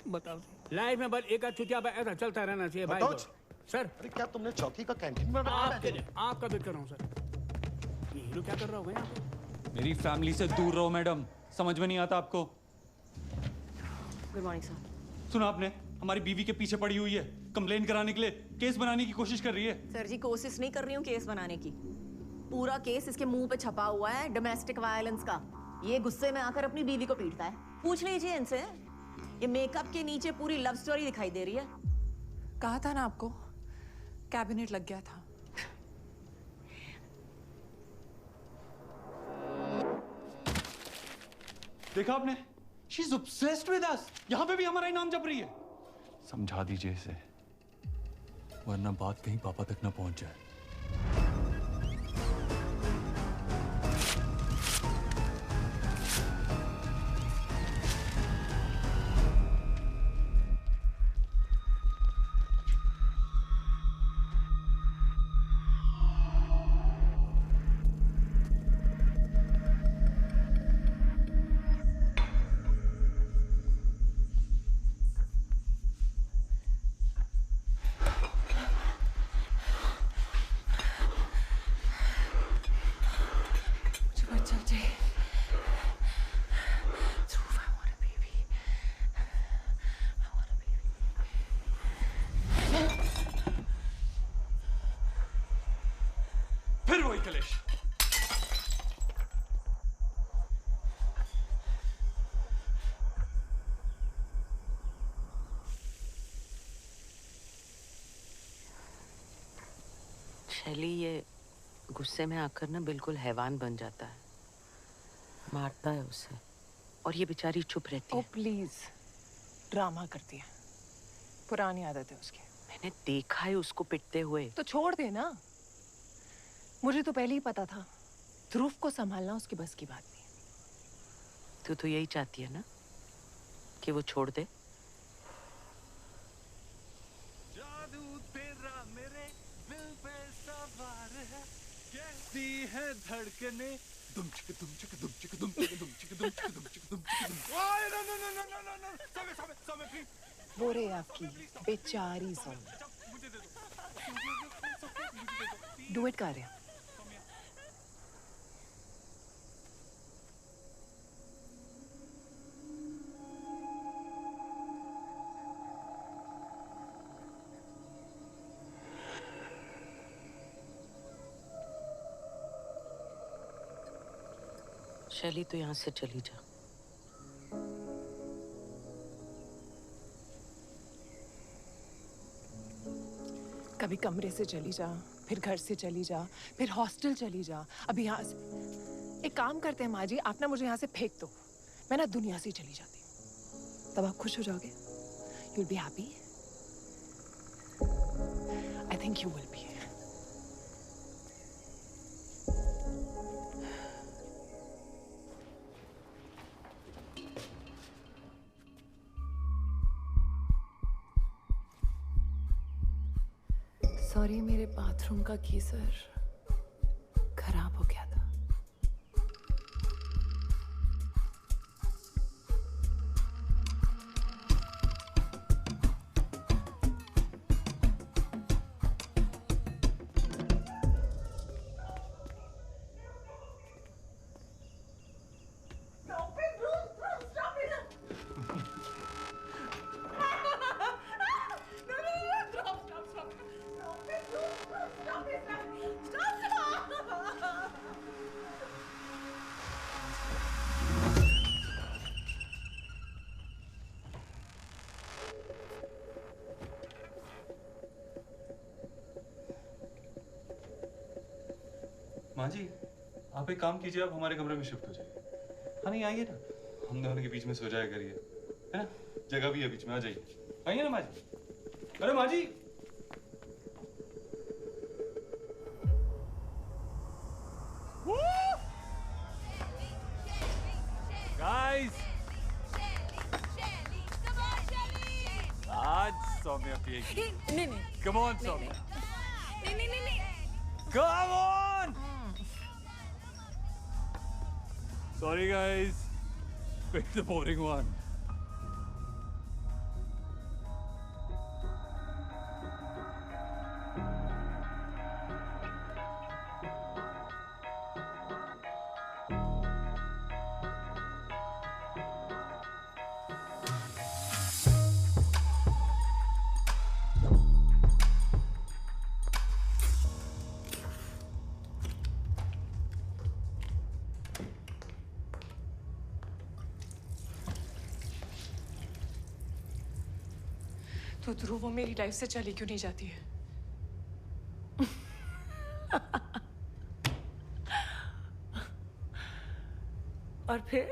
बताओ। लाइफ में बस एक आध चुतिया ऐसा चलता रहना चाहिए भाई। सर अरे क्या तुमने चौकी का कैंटीन में आपका वेट कर रहा हूँ सर। ये हीरो क्या कर रहा होगा यहाँ पे? मेरी फैमिली से दूर रहो मैडम, समझ में नहीं आता आपको। Good morning sir. सुना आपने, हमारी बीवी के पीछे पड़ी हुई है, कंप्लेन कराने के लिए केस बनाने की कोशिश कर रही है। सर जी कोशिश नहीं कर रही हूँ केस बनाने की, पूरा केस इसके मुंह पे छपा हुआ है डोमेस्टिक वायलेंस का। ये गुस्से में आकर अपनी बीवी को पीटता है। पूछ लीजिए इनसे, ये मेकअप के नीचे पूरी लव स्टोरी दिखाई दे रही है। कहा था ना आपको, कैबिनेट लग गया था। देखा आपने, she is obsessed with us. यहाँ पे भी हमारा ही नाम जप रही है। समझा दीजिए इसे, वरना बात कहीं पापा तक ना पहुंच जाए। फिर वही कलेश। शैली ये गुस्से में आकर ना बिल्कुल हैवान बन जाता है, मारता है उसे, और ये बेचारी चुप रहती है। ओ प्लीज, ड्रामा करती है, पुरानी आदत है उसकी। मैंने देखा है उसको पिटते हुए। तो छोड़ दे ना, मुझे तो पहले ही पता था ध्रुव को संभालना उसकी बस की बात नहीं। तू तो यही चाहती है ना कि वो छोड़ दे। जादू तेरा मेरे दिल पे सवार है, कहती है धड़कने दुम चिक दुम चिक दुम चिक दुम चिक दुम चिक दुम चिक दुम चिक दुम चिक दुम। ओए no no no no no no no, Samay please. वो रे आपकी बेचारी सोनिया। डू इट कर रहे हैं। शैली तो यहाँ से चली जा। कभी कमरे से चली जा, फिर घर से चली जा, फिर हॉस्टल चली जा, अभी यहाँ से। एक काम करते हैं माँ जी, आप ना मुझे यहाँ से फेंक दो, मैं ना दुनिया से चली जाती हूँ, तब आप खुश हो जाओगे। You'll be happy. I think you will be. Sorry, मेरे बाथरूम का गीजर खराब हो गया था। माँ जी, आप एक काम कीजिए, आप हमारे कमरे में शिफ्ट हो जाइए। हाँ नहीं, आइए ना, हम दोनों के बीच में सो जाया करिए, है ना? जगह भी है बीच में, आ जाइए। आइए ना माँ जी। अरे माँ जी। गाइस, आज सौम्या पिएगी। नहीं नहीं। Come on Saumya. नहीं नहीं नहीं नहीं। Come on. Sorry guys, pick the boring one. तो ध्रुव, वो मेरी लाइफ से चली क्यों नहीं जाती है? और फिर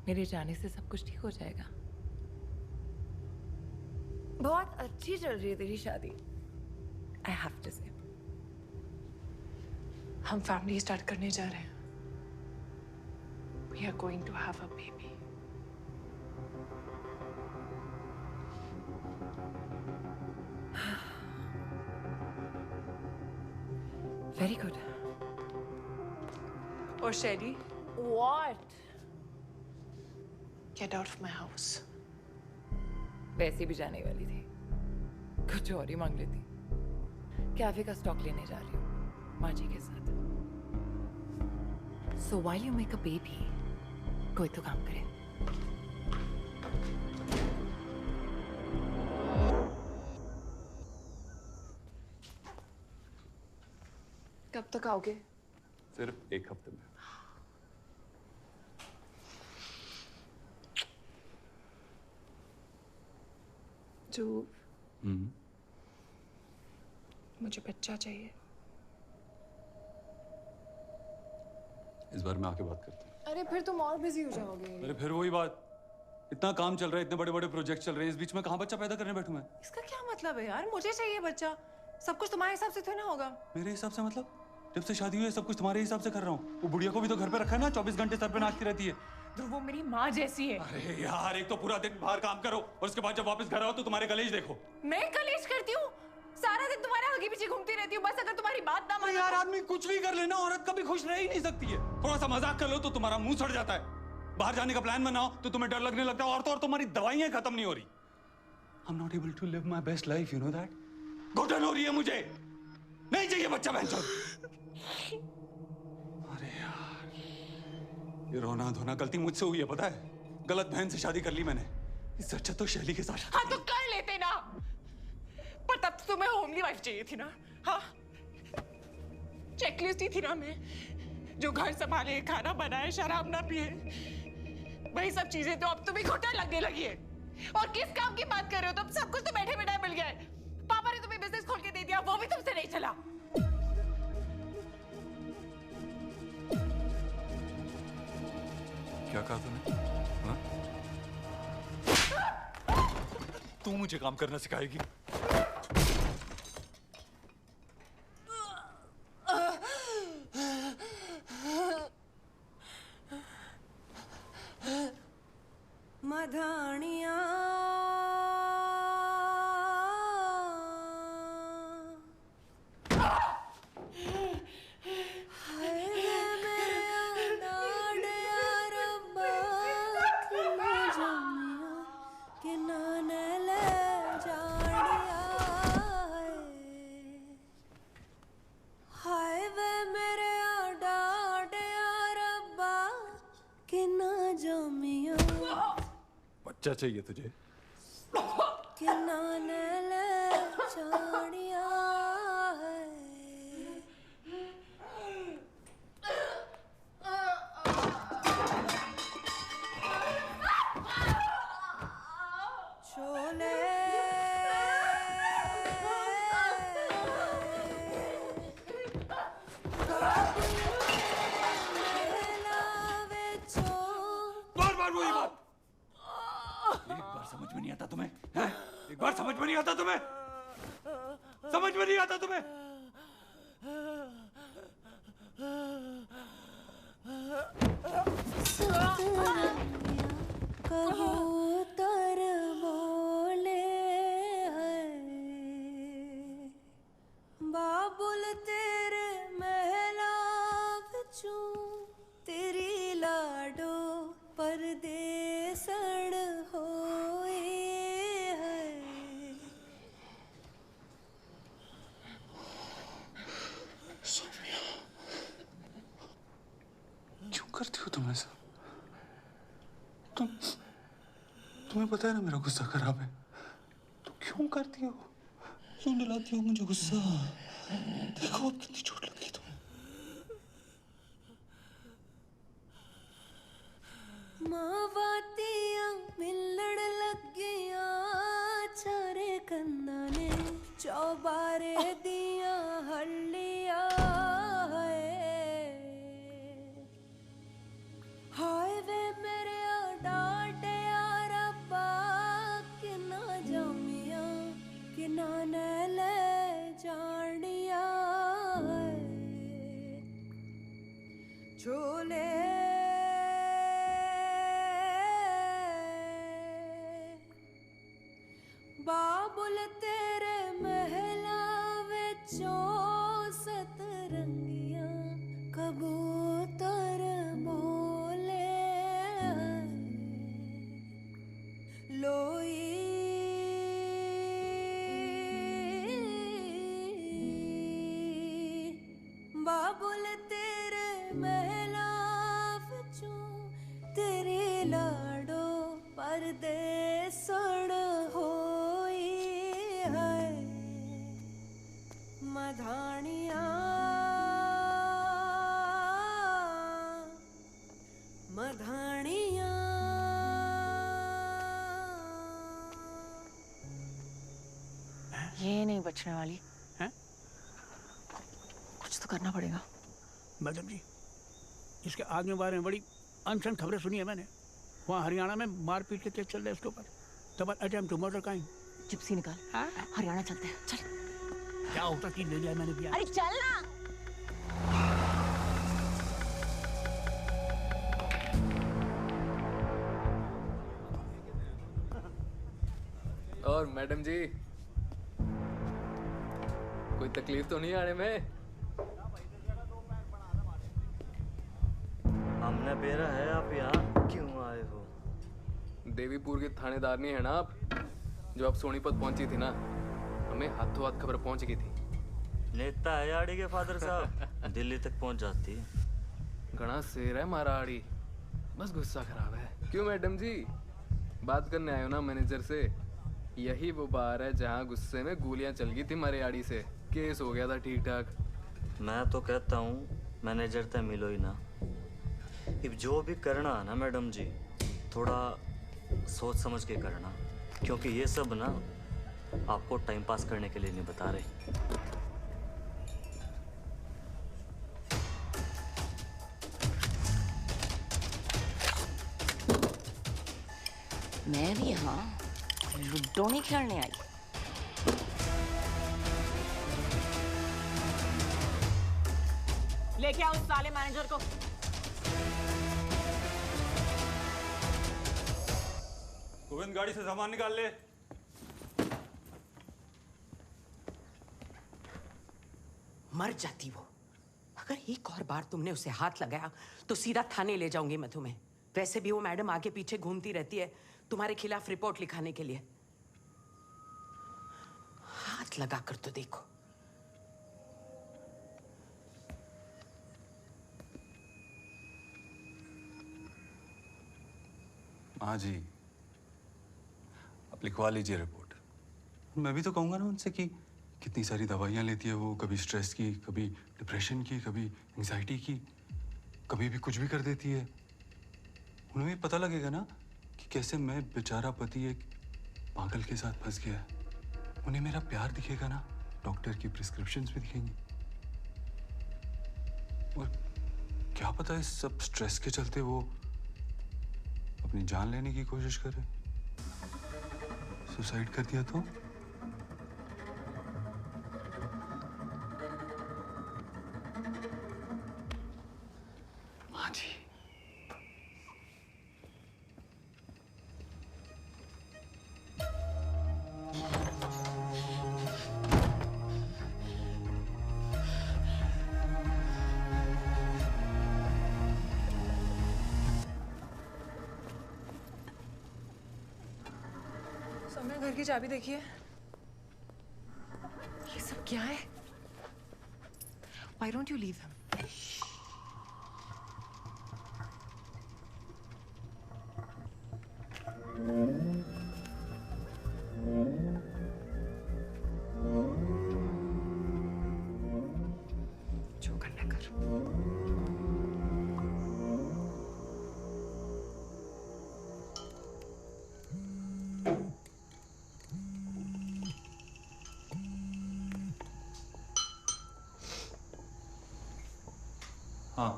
मेरे जाने से सब कुछ ठीक हो जाएगा। बहुत अच्छी चल रही है तेरी शादी। I have to say. हम फैमिली स्टार्ट करने जा रहे हैं। We are going to have a baby. Very good. और शैली? What? Get out of my house. वैसे भी जाने वाली थी, कुछ और ही मांग लेती। कैफे का स्टॉक लेने जा रही हूँ माँ जी के साथ। So while you make a baby, कोई तो काम करे। कब तक आओगे? सिर्फ एक हफ्ते में। मुझे बच्चा चाहिए। इस बार में आके बात करते हैं। अरे फिर तुम और बिजी हो जाओगे। अरे फिर वही बात, इतना काम चल रहा है, इतने बड़े बड़े प्रोजेक्ट चल रहे हैं, इस बीच में कहाँ बच्चा पैदा करने बैठूं मैं? इसका क्या मतलब है यार? मुझे चाहिए बच्चा। सब कुछ तुम्हारे हिसाब से थोड़ी ना होगा। मेरे हिसाब से मतलब? जब से शादी हुई है सब कुछ तुम्हारे हिसाब से कर रहा हूँ। वो बुढ़िया को भी तो घर पे रखा है ना, 24 घंटे सर पे नाचती रहती है। ध्रुव, वो मेरी माँ जैसी है। अरे यार, एक तो पूरा दिन बाहर काम करो और उसके बाद जब वापस घर आओ तो तुम्हारे कलेज देखो। मैं कलेश करती हूँ? सारा दिन तुम्हारे आगे पीछे घूमती रहती हूँ, बस अगर तुम्हारी बात ना माने। यार आदमी कुछ भी कर लेना, औरत कभी खुश रह ही नहीं सकती है। थोड़ा सा मजाक कर लो तो तुम्हारा मुंह सड़ जाता है। बाहर जाने का प्लान बनाओ तो तुम्हें डर लगने लगता है, और तो और तुम्हारी दवाइयां खत्म नहीं हो रही। I'm not able to live my best life, you know that? घुटन हो रही है मुझे, नहीं चाहिए बच्चा बहनचोद। अरे यार, ये रोना धोना गलती मुझसे हुई है, पता है? गलत बहन से शादी कर ली मैंने। इससे अच्छा तो शैली के साथ। हाँ तो कर लेते ना, पर तब तो तुम्हें होमली वाइफ चाहिए थी ना। हाँ, चेकलिस्ट ही थी ना मैं, जो घर संभाले, खाना बनाए, शराब ना पिए, वही सब चीजें तो अब तुम्हें घुटन लगने लगी है। और किस काम की बात कर रहे हो तुम? सब कुछ तो बैठे बैठे मिल गया है। पापा ने तुम्हें बिजनेस खोल के दे दिया, वो भी तुमसे नहीं चला। क्या कहा तूने? हाँ? तू मुझे काम करना सिखाएगी? मधानिया बच्चा चाहिए तुझे? में नहीं आता तुम्हें? समझ में नहीं आता तुम्हें? कबूतर बोले बाबुल तेरे महला विचों तेरी लाडो परदेसण होए है। सोनिया, क्यों करती हो तुम ऐसा? तुम्हें पता है ना मेरा गुस्सा खराब है, तो क्यों करती हो? क्यों दिलाती हो मुझे गुस्सा? देखो अब कितनी चोट लगी तुम्हें। मावातियां मिलड़ लगिया चारे कंदा ने चौबारे दिया हल्लिया हाय वे मेरे डाटे रब्बा कि ना जामिया कि ना ले जानिया छोले बाबुल तेरे महला विचों सतरंगियां कबूतर बोले लोई बाबुल तेरे महला विचों तेरी लाडो परदेसण होई है मधानिया मधानिया ये नहीं बचने वाली हैं? कुछ तो करना पड़ेगा। मैडम जी, इसके आदमी बारे में बड़ी अनसन खबरें सुनी है मैंने। वहाँ हरियाणा में मारपीट के केस चल रहे हैं उसके ऊपर। Double attempt to murder kind. Gypsy निकाल, हरियाणा चलते हैं, चल। क्या होता कि ले लिया मैंने भी। अरे चल ना। और मैडम जी, कोई तकलीफ तो नहीं आने में? हमने बेरा है, आप यहाँ क्यों आए हो? देवीपुर के थानेदार नहीं है ना आप? जो आप सोनीपत पहुंची थी ना, हमें हाथों हाथ खबर पहुंच गई थी। नेता है आड़ी के फादर साहब, दिल्ली तक पहुंच जाती है। घना शेर है हमारा आड़ी, बस गुस्सा खराब है। क्यों मैडम जी, बात करने आए हो ना मैनेजर से? यही वो बार है जहाँ गुस्से में गोलियां चल गई थी हमारे आड़ी से, केस हो गया था ठीक ठाक। मैं तो कहता हूँ मैनेजर तक मिलो ही ना। अब जो भी करना है ना मैडम जी, थोड़ा सोच समझ के करना, क्योंकि ये सब ना आपको टाइम पास करने के लिए नहीं बता रहे। मैं भी यहाँ लूडो नहीं खेलने आई। लेके आओ उस साले मैनेजर को। गोविंद, गाड़ी से सामान निकाल ले। मर जाती वो। अगर एक और बार तुमने उसे हाथ लगाया तो सीधा थाने ले जाऊंगी मैं तुम्हें। वैसे भी वो मैडम आगे पीछे घूमती रहती है तुम्हारे खिलाफ रिपोर्ट लिखाने के लिए। हाथ लगा कर तो देखो। माँ जी, आप लिखवा लीजिए रिपोर्ट। मैं भी तो कहूँगा ना उनसे कि कितनी सारी दवाइयाँ लेती है वो, कभी स्ट्रेस की, कभी डिप्रेशन की, कभी एंजाइटी की, कभी भी कुछ भी कर देती है। उन्हें भी पता लगेगा ना कि कैसे मैं बेचारा पति एक पागल के साथ फंस गया है। उन्हें मेरा प्यार दिखेगा ना, डॉक्टर की प्रिस्क्रिप्शंस भी दिखेंगी। और क्या पता है सब स्ट्रेस के चलते वो अपनी जान लेने की कोशिश करे। सुसाइड कर दिया तो? हाँ जी। सौम्या, घर की चाबी देखिए। ये सब क्या है? Why don't you leave him? जो करना कर। हाँ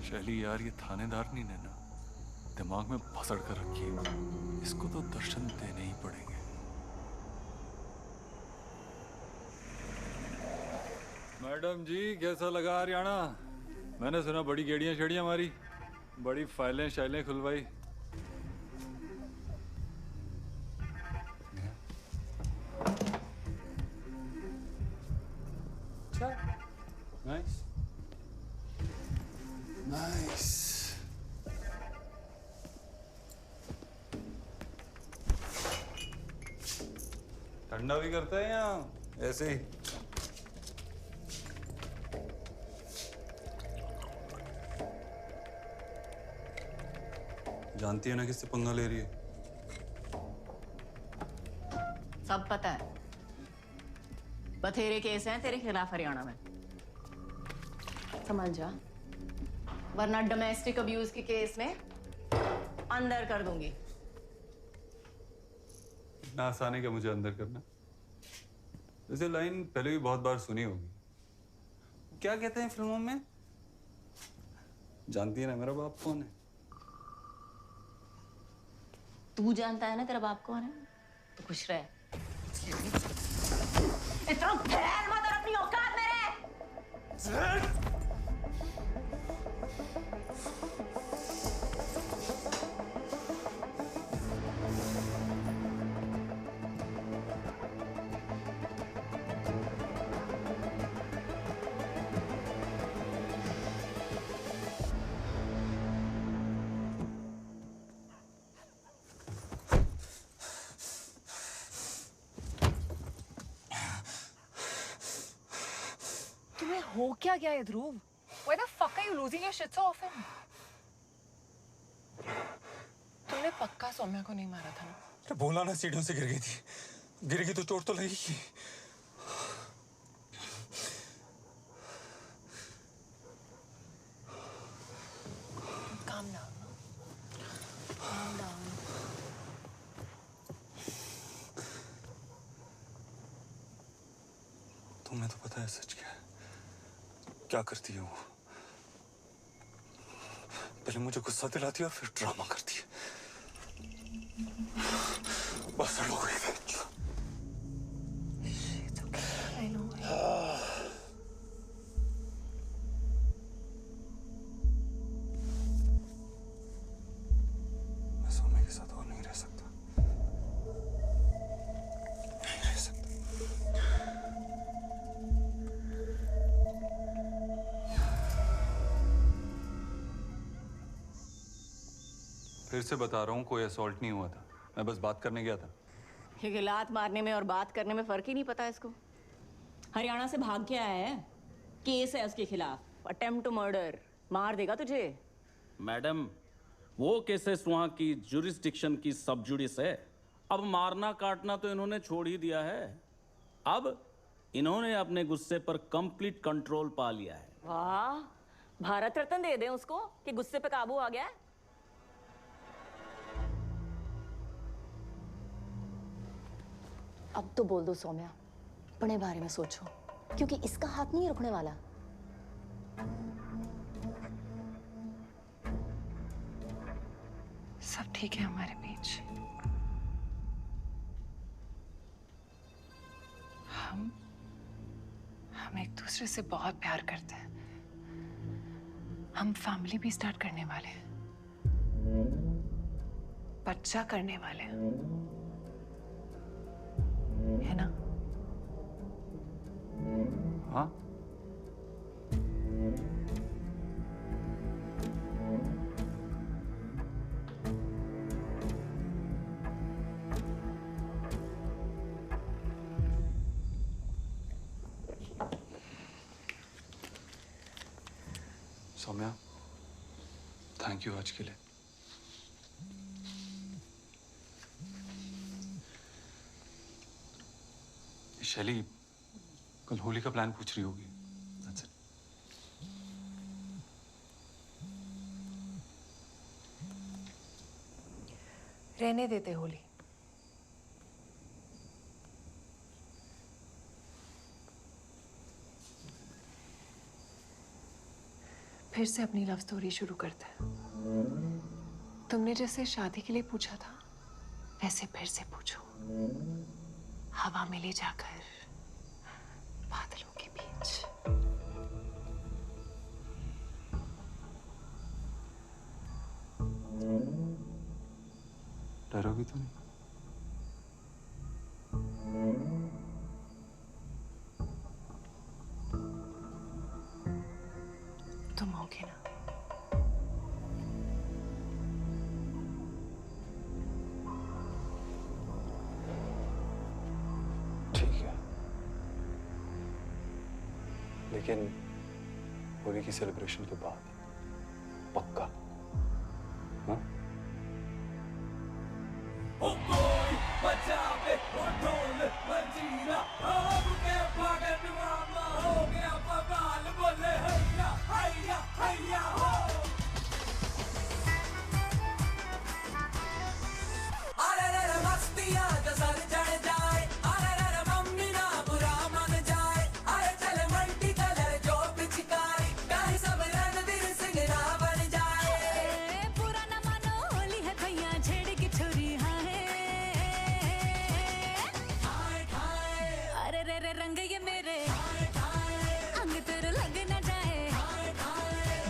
शैली यार, ये थानेदार नहीं है ना, दिमाग में भसड़ कर रखी है। इसको तो दर्शन देने ही पड़ेंगे। मैडम जी, कैसा लगा हरियाणा? मैंने सुना बड़ी गेड़ियां शेड़ियां मारी, बड़ी फाइलें शाइलें खुलवाई। Nice nice. ठंडा भी करते हैं या ऐसे ही? जानती है ना किससे पंगा ले रही है? सब पता है। बथेरे केस हैं तेरे खिलाफ हरियाणा में, समझ जा, वरना डोमेस्टिक अब्यूज के केस में अंदर कर दूंगी। इतना आसान है क्या मुझे अंदर करना? वैसे लाइन पहले भी बहुत बार सुनी होगी। क्या कहते हैं फिल्मों में? जानती है ना मेरा बाप कौन है? तू जानता है ना तेरा बाप कौन है? तो खुश रहे। इतना फैल मत और अपनी औकात में रह। तुम्हें हो क्या गया है ध्रुव? Why the fuck are you losing your shit so often? तुमने पक्का सौम्या को नहीं मारा था ना? अरे बोला ना, सीढ़ियों से गिर गई थी। गिर गई तो चोट तो लगेगी। Calm down. Calm down. तुम्हें तो पता है सच क्या है? क्या करती है वो? पहले मुझे गुस्सा दिलाती है और फिर ड्रामा करती है। बस हो गई थी। It's okay. I know. मैं सौम्या के साथ और नहीं रह सकता। नहीं रह सकता। फिर से बता रहा हूँ, कोई असॉल्ट नहीं हुआ था। मैं बस बात करने गया था। ये लात मारने में और बात करने में फर्क ही नहीं पता इसको। हरियाणा से भाग के आया है, केस है उसके खिलाफ, अटेम्प्ट टू मर्डर। मार देगा तुझे। मैडम, वो केसेस वहाँ की जुरिस्डिक्शन की सब जुडिस है। अब मारना काटना तो इन्होंने छोड़ ही दिया है। अब इन्होंने अपने गुस्से पर कंप्लीट कंट्रोल पा लिया है। वाह, भारत रत्न दे दें उसको कि गुस्से पे काबू आ गया है। अब तो बोल दो सौम्या, अपने बारे में सोचो, क्योंकि इसका हाथ नहीं रुकने वाला। सब ठीक है हमारे बीच। हम एक दूसरे दूसरे से बहुत प्यार करते हैं। हम फैमिली भी स्टार्ट करने वाले हैं, बच्चा करने वाले हैं, है ना? हाँ। सौम्या, थैंक यू आज के लिए। शैली कल होली का प्लान पूछ रही होगी। That's it. रहने देते होली। फिर से अपनी लव स्टोरी शुरू करते हैं। तुमने जैसे शादी के लिए पूछा था, वैसे फिर से पूछो। हवा में ले जाकर बादलों के बीच। डरोगी तो नहीं? तुम होगे ना? ठीक है, लेकिन होली की सेलिब्रेशन के बाद पक्का। हाँ? रंग ये मेरे अंग तेरे लग न जाए,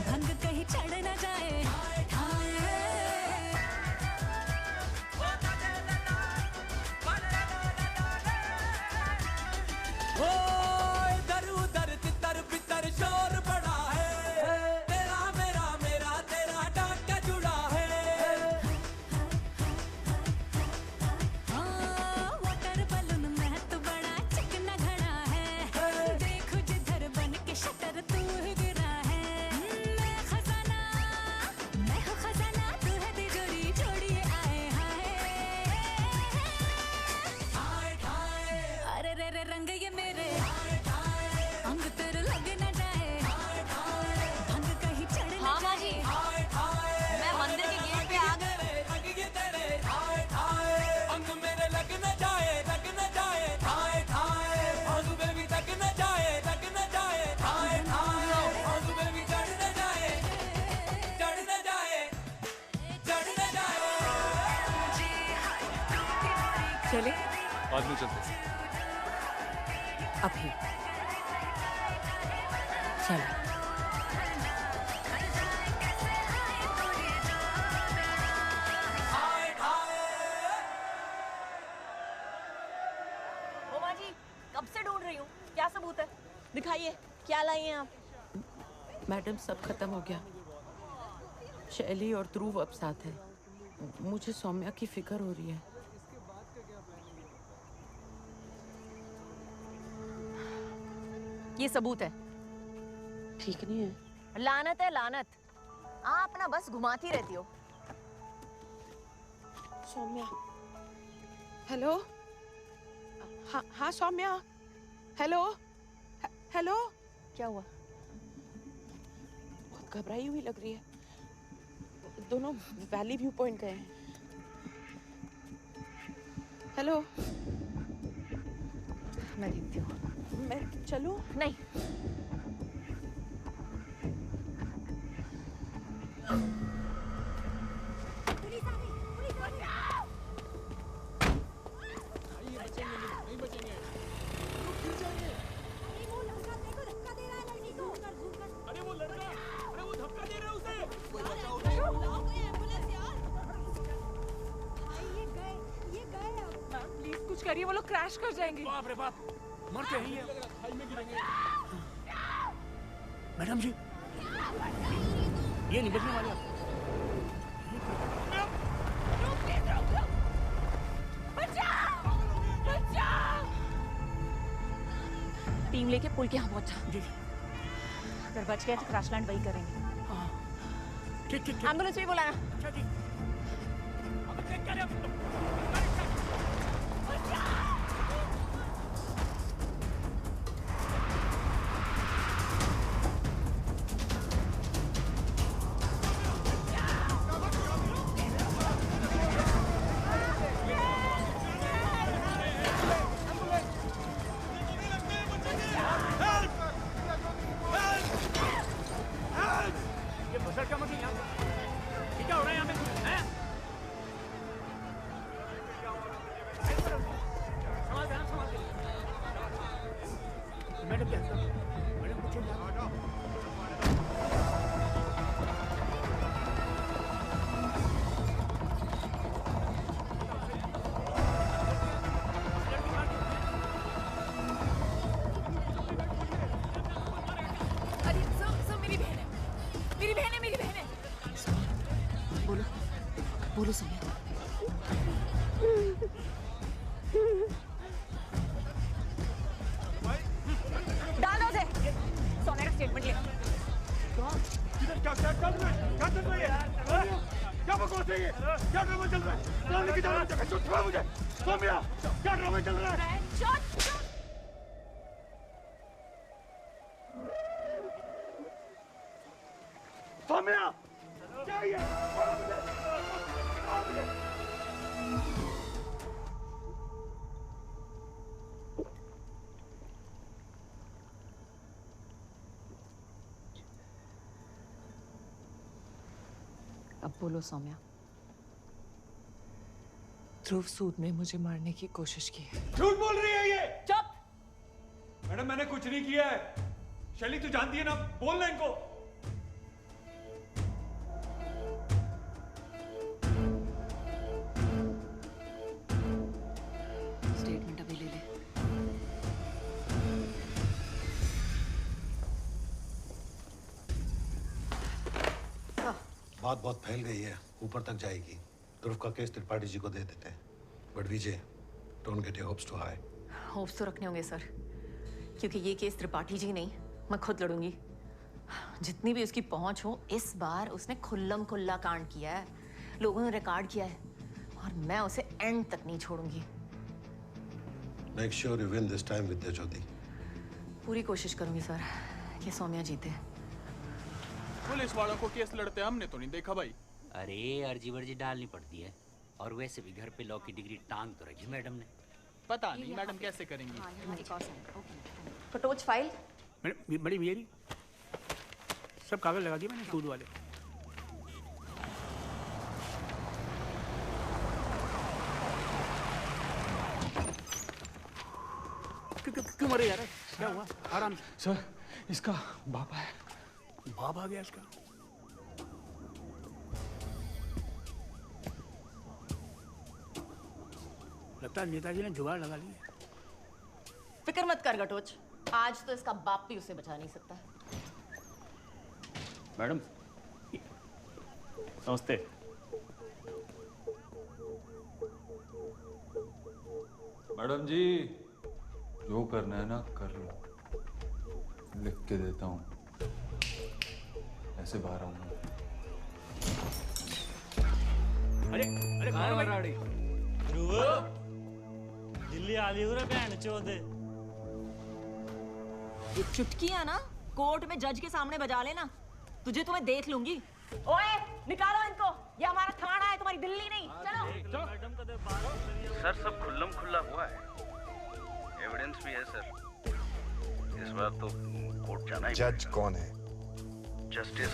भंग कहीं चढ़ न जाए। ओ इधर उधर तितर बितर शोर बड़ा है, तेरा मेरा मेरा तेरा टाका जुड़ा है। वाटर बलून में तो बड़ा चिकना घड़ा है, देखो जिधर बन के शटर तू ही गिरा है। मैं खजाना मैं हूँ खजाना, तू है तिजोरी जोड़िए आए हाय। अरे रे रे रंग ये मेरे अंग तेरे लग न जाए, भंग कहीं चढ़ न हाँ माँ जी, जाए। मैं मंदिर के गेट पे आ गई। रंग ये तेरे ठाए ठाए, अंग मेरे लग न जाए ठाए ठाए, अंग में भी लग न जाए ठाए ठाए, अंग में भी चढ़ न जाए चढ़ न जाए। चले बाद में चलते हैं। अभी चलो। ओ माँ जी, कब से ढूंढ रही हूँ। क्या सबूत है? दिखाइए, क्या लाई हैं आप? मैडम सब खत्म हो गया। शैली और ध्रुव अब साथ है। मुझे सौम्या की फिक्र हो रही है। ये सबूत है। ठीक नहीं है। लानत है लानत। आप ना बस घुमाती रहती हो। सौम्या, हेलो। हाँ हाँ सौम्या, हेलो हेलो। क्या हुआ? बहुत घबराई हुई लग रही है। दोनों वैली व्यू पॉइंट गए हैं। हेलो। मैं देखती हूँ। मैं चलूं? नहीं। रही है, वो लोग क्रैश कर जाएंगे। बाप रे बाप, मरते हैं ये। मैडम जी, ये नहीं बचने वाले आप। टीम लेके पुल के यहाँ पहुंचा। जी। अगर बच गए तो क्रैश लैंड वही करेंगे। ठीक ठीक। एम्बुलेंस भी बुलाया। अच्छा जी। बोलो सोनिया। डालो से सोनिया का स्टेटमेंट ले। क्या चल रहा है? क्या चल रहा है? क्या बकवास है ये? क्या ड्रामा चल रहा है? कहाँ लेके जा रहा है? छुड़वा मुझे। सोमिया, क्या ड्रामा चल रहा है? सोमिया, क्या ये? अब बोलो सौम्या। ध्रुव सूद ने मुझे मारने की कोशिश की है। झूठ बोल रही है ये। चुप। मैडम, मैंने कुछ नहीं किया है। शैली, तू जानती है ना, बोलना इनको। स्टेटमेंट अभी ले ले। बात बहुत फैल गई है, ऊपर तक जाएगी। ध्रुव का केस त्रिपाठी जी को दे देते हैं। But Vijay, don't get your hopes too high. Hopes तो रखने होंगे सर, क्योंकि ये केस त्रिपाठी जी नहीं, मैं खुद लड़ूंगी। जितनी भी उसकी पहुंच हो, इस बार उसने खुल्लम खुल्ला कांड किया है, लोगों ने रिकॉर्ड किया है, और मैं उसे एंड तक नहीं छोड़ूंगी। Make sure you win this time Vidya Jyoti. पूरी कोशिश करूंगी सर कि सौम्या जीते। पुलिस वालों को केस लड़ते हमने तो नहीं देखा भाई। अरे अर्जी वर्जी डालनी पड़ती है, और वैसे भी घर पे लॉ की डिग्री टांग तो रखी मैडम ने। पता नहीं मैडम कैसे करेंगी। कटोच फाइल। मैडम, बड़ी मेरी सब कागज लगा दिए मैंने सूद वाले। क्यों मरे यार? क्या हुआ? आराम से। सर, इसका बाप है। बाप आ गया इसका। लगता है नेताजी ने जुगाड़ लगा ली। फिक्र मत कर गटोच, आज तो इसका बाप भी उसे बचा नहीं सकता। मैडम, नमस्ते। मैडम जी, जो करना है ना कर लो, लिख के देता हूँ। ऐसे बाहर आऊंगा। अरे अरे कहाँ है राड़ी? ध्रुव, दिल्ली आ गई रे बहन चोद। ये चुटकी है ना, कोर्ट में जज के सामने बजा लेना, तुझे तो मैं देख लूंगी। ओए, निकालो इनको, ये हमारा थाना है, तुम्हारी दिल्ली नहीं। चलो। सर, सब खुल्लम खुल्ला हुआ है, एविडेंस भी है सर। इस बार तो कोर्ट जाना ही। जज कौन है? जस्टिस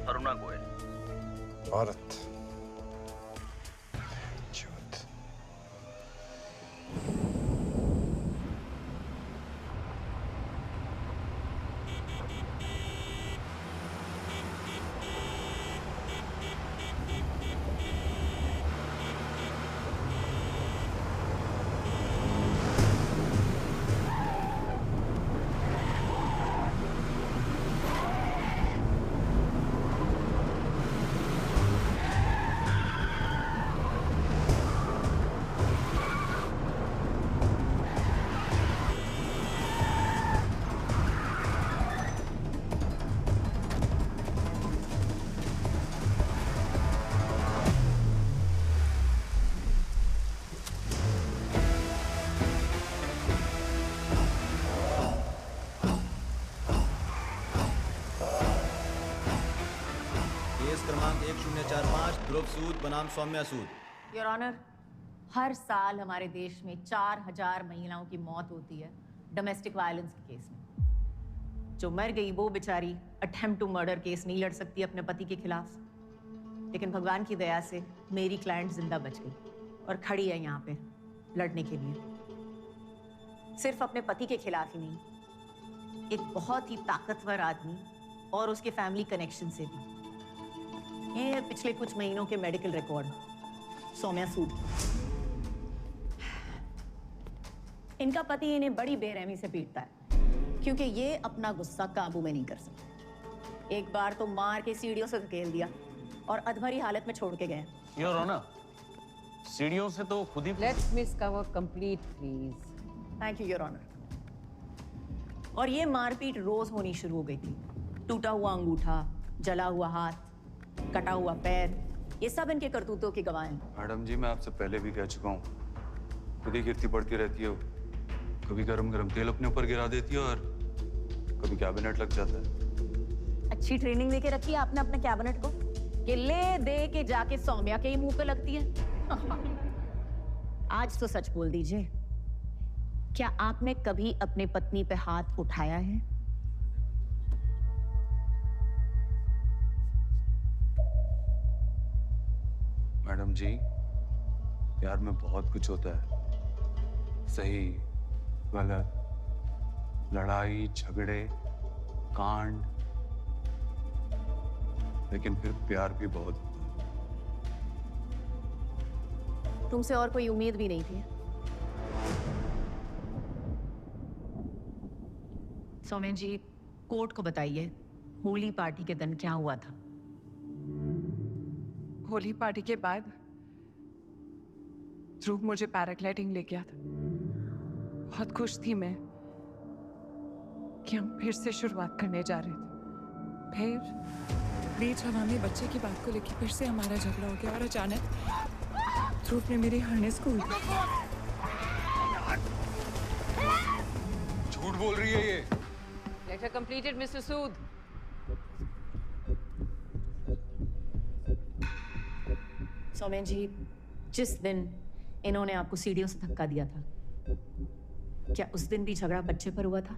अरुणा गोयल। औरत। केस क्रमांक 1045 ध्रुव सूद बनाम सौम्या सूद। योर ऑनर, हर साल हमारे देश में 4000 महिलाओं की मौत होती है डोमेस्टिक वायलेंस के केस में। जो मर गई वो बेचारी अटेम्प्ट टू मर्डर केस नहीं लड़ सकती अपने पति के खिलाफ, लेकिन भगवान की दया से मेरी क्लाइंट जिंदा बच गई और खड़ी है यहाँ पे लड़ने के लिए। सिर्फ अपने पति के खिलाफ ही नहीं, एक बहुत ही ताकतवर आदमी और उसके फैमिली कनेक्शन से भी। ये पिछले कुछ महीनों के मेडिकल रिकॉर्ड सौम्या सूद। इनका पति इन्हें बड़ी बेरहमी से पीटता है क्योंकि ये अपना गुस्सा काबू में नहीं कर सकते। एक बार तो मार के सीढ़ियों से धकेल दिया और अधमरी हालत में छोड़ के गए। योर ऑनर, सीढ़ियों से तो खुद ही। Let's miss cover complete please. Thank you your honour. और ये मारपीट रोज होनी शुरू हो गई थी। टूटा हुआ अंगूठा, जला हुआ हाथ, कटा हुआ पैर, ये सब इनके करतूतों की गवाह हैं। मैडम जी, मैं आपसे पहले भी कह चुका हूँ, खुद ही गिरती पड़ती रहती है वो। कभी गरम गरम तेल अपने ऊपर गिरा देती है और कभी कैबिनेट लग जाता है। अच्छी ट्रेनिंग देके रखी है आपने अपने कैबिनेट को कि ले दे के जाके सौम्या के ही मुंह पे लगती है। आज तो सच बोल दीजिए, क्या आपने कभी अपने पत्नी पे हाथ उठाया है? मैडम जी, प्यार में बहुत कुछ होता है, सही गलत, लड़ाई झगड़े कांड, लेकिन फिर प्यार भी बहुत होता है। तुमसे और कोई उम्मीद भी नहीं थी। सौम्या जी, कोर्ट को बताइए, होली पार्टी के दिन क्या हुआ था? होली पार्टी के बाद ध्रुव मुझे पैराग्लाइडिंग ले गया था। बहुत खुश थी मैं कि हम फिर से शुरुआत करने जा रहे थे। फिर बीच हवा में बच्चे की बात को लेकर फिर से हमारा झगड़ा हो गया और अचानक ध्रुव ने मेरे हार्नेस को झूठ बोल रही है ये। लेक्चर कंप्लीटेड मिस्टर सूद। सौम्या जी, जिस दिन इन्होंने आपको सीढ़ियों से धक्का दिया था, क्या उस दिन भी झगड़ा बच्चे पर हुआ था?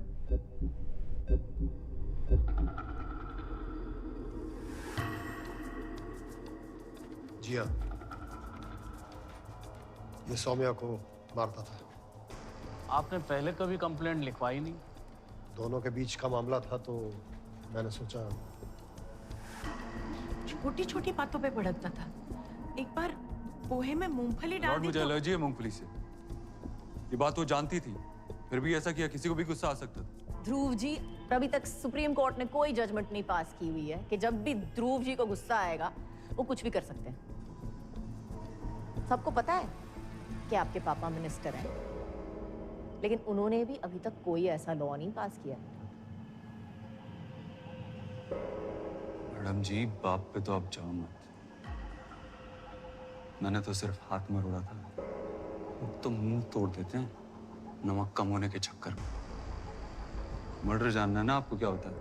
जी हाँ, ये सौम्या को मारता था। आपने पहले कभी कंप्लेंट लिखवाई नहीं? दोनों के बीच का मामला था तो मैंने सोचा। छोटी छोटी बातों पे भड़कता था। एक बार पोहे में मूंगफली डाल दी मुझे तो... एलर्जी है मूंगफली से। ये बात वो जानती थी, फिर भी ऐसा किया, किसी को भी गुस्सा आ सकता था। ध्रुव जी, अभी तक सुप्रीम कोर्ट ने कोई जजमेंट नहीं पास की हुई है कि जब भी ध्रुव जी को गुस्सा आएगा वो कुछ भी कर सकते हैं। सबको पता है कि आपके पापा मिनिस्टर हैं, लेकिन उन्होंने भी अभी तक कोई ऐसा लॉ नहीं पास किया। मैडम जी, बाप पे तो आप जाओ मत। मैंने तो सिर्फ हाथ में रोड़ा था, अब तो मुंह तोड़ देते हैं नमक कम होने के चक्कर में। मर्डर जानना है ना आपको क्या होता है?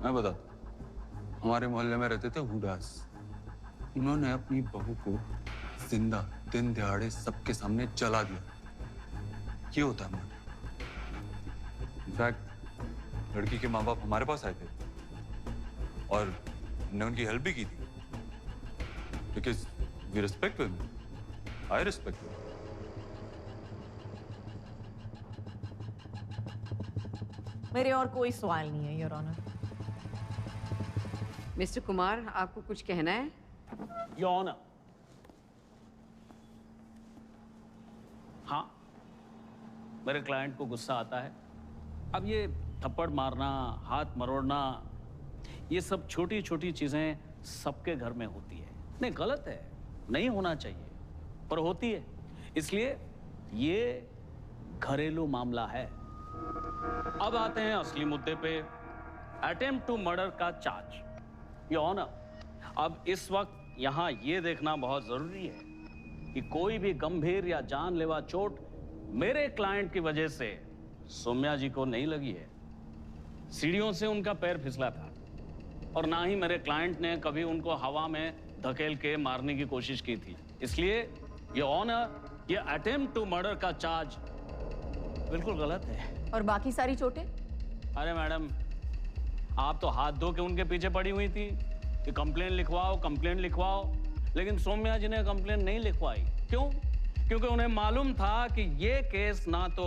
मैं बताता हूं। हमारे मोहल्ले में रहते थे हुडास। उन्होंने अपनी बहू को जिंदा दिन दिहाड़े सबके सामने जला दिया। ये होता है मर्डर। इनफैक्ट लड़की के माँ बाप हमारे पास आए थे और हमने उनकी हेल्प भी की थी, because we respect women. I respect women. मेरे और कोई सवाल नहीं है योर ऑनर। मिस्टर कुमार, आपको कुछ कहना है? योर ऑनर, हाँ, मेरे क्लाइंट को गुस्सा आता है। अब ये थप्पड़ मारना, हाथ मरोड़ना, ये सब छोटी छोटी चीजें सबके घर में होती है। नहीं, गलत है, नहीं होना चाहिए, पर होती है। इसलिए ये घरेलू मामला है। अब आते हैं असली मुद्दे पे, अटेम्प्ट टू मर्डर का चार्ज। योर ऑनर, अब इस वक्त यहां ये देखना बहुत जरूरी है कि कोई भी गंभीर या जानलेवा चोट मेरे क्लाइंट की वजह से सौम्या जी को नहीं लगी है। सीढ़ियों से उनका पैर फिसला था, और ना ही मेरे क्लाइंट ने कभी उनको हवा में धकेल के मारने की कोशिश की थी। इसलिए ये ऑनर, ये अटेम्प्ट टू मर्डर का चार्ज बिल्कुल गलत है। और बाकी सारी चोटें? अरे मैडम, आप तो हाथ धो के उनके पीछे पड़ी हुई थी कि कंप्लेंट लिखवाओ, कंप्लेंट लिखवाओ, लेकिन सौम्या जी ने कंप्लेंट नहीं लिखवाई। क्यों? क्योंकि उन्हें मालूम था कि ये केस ना तो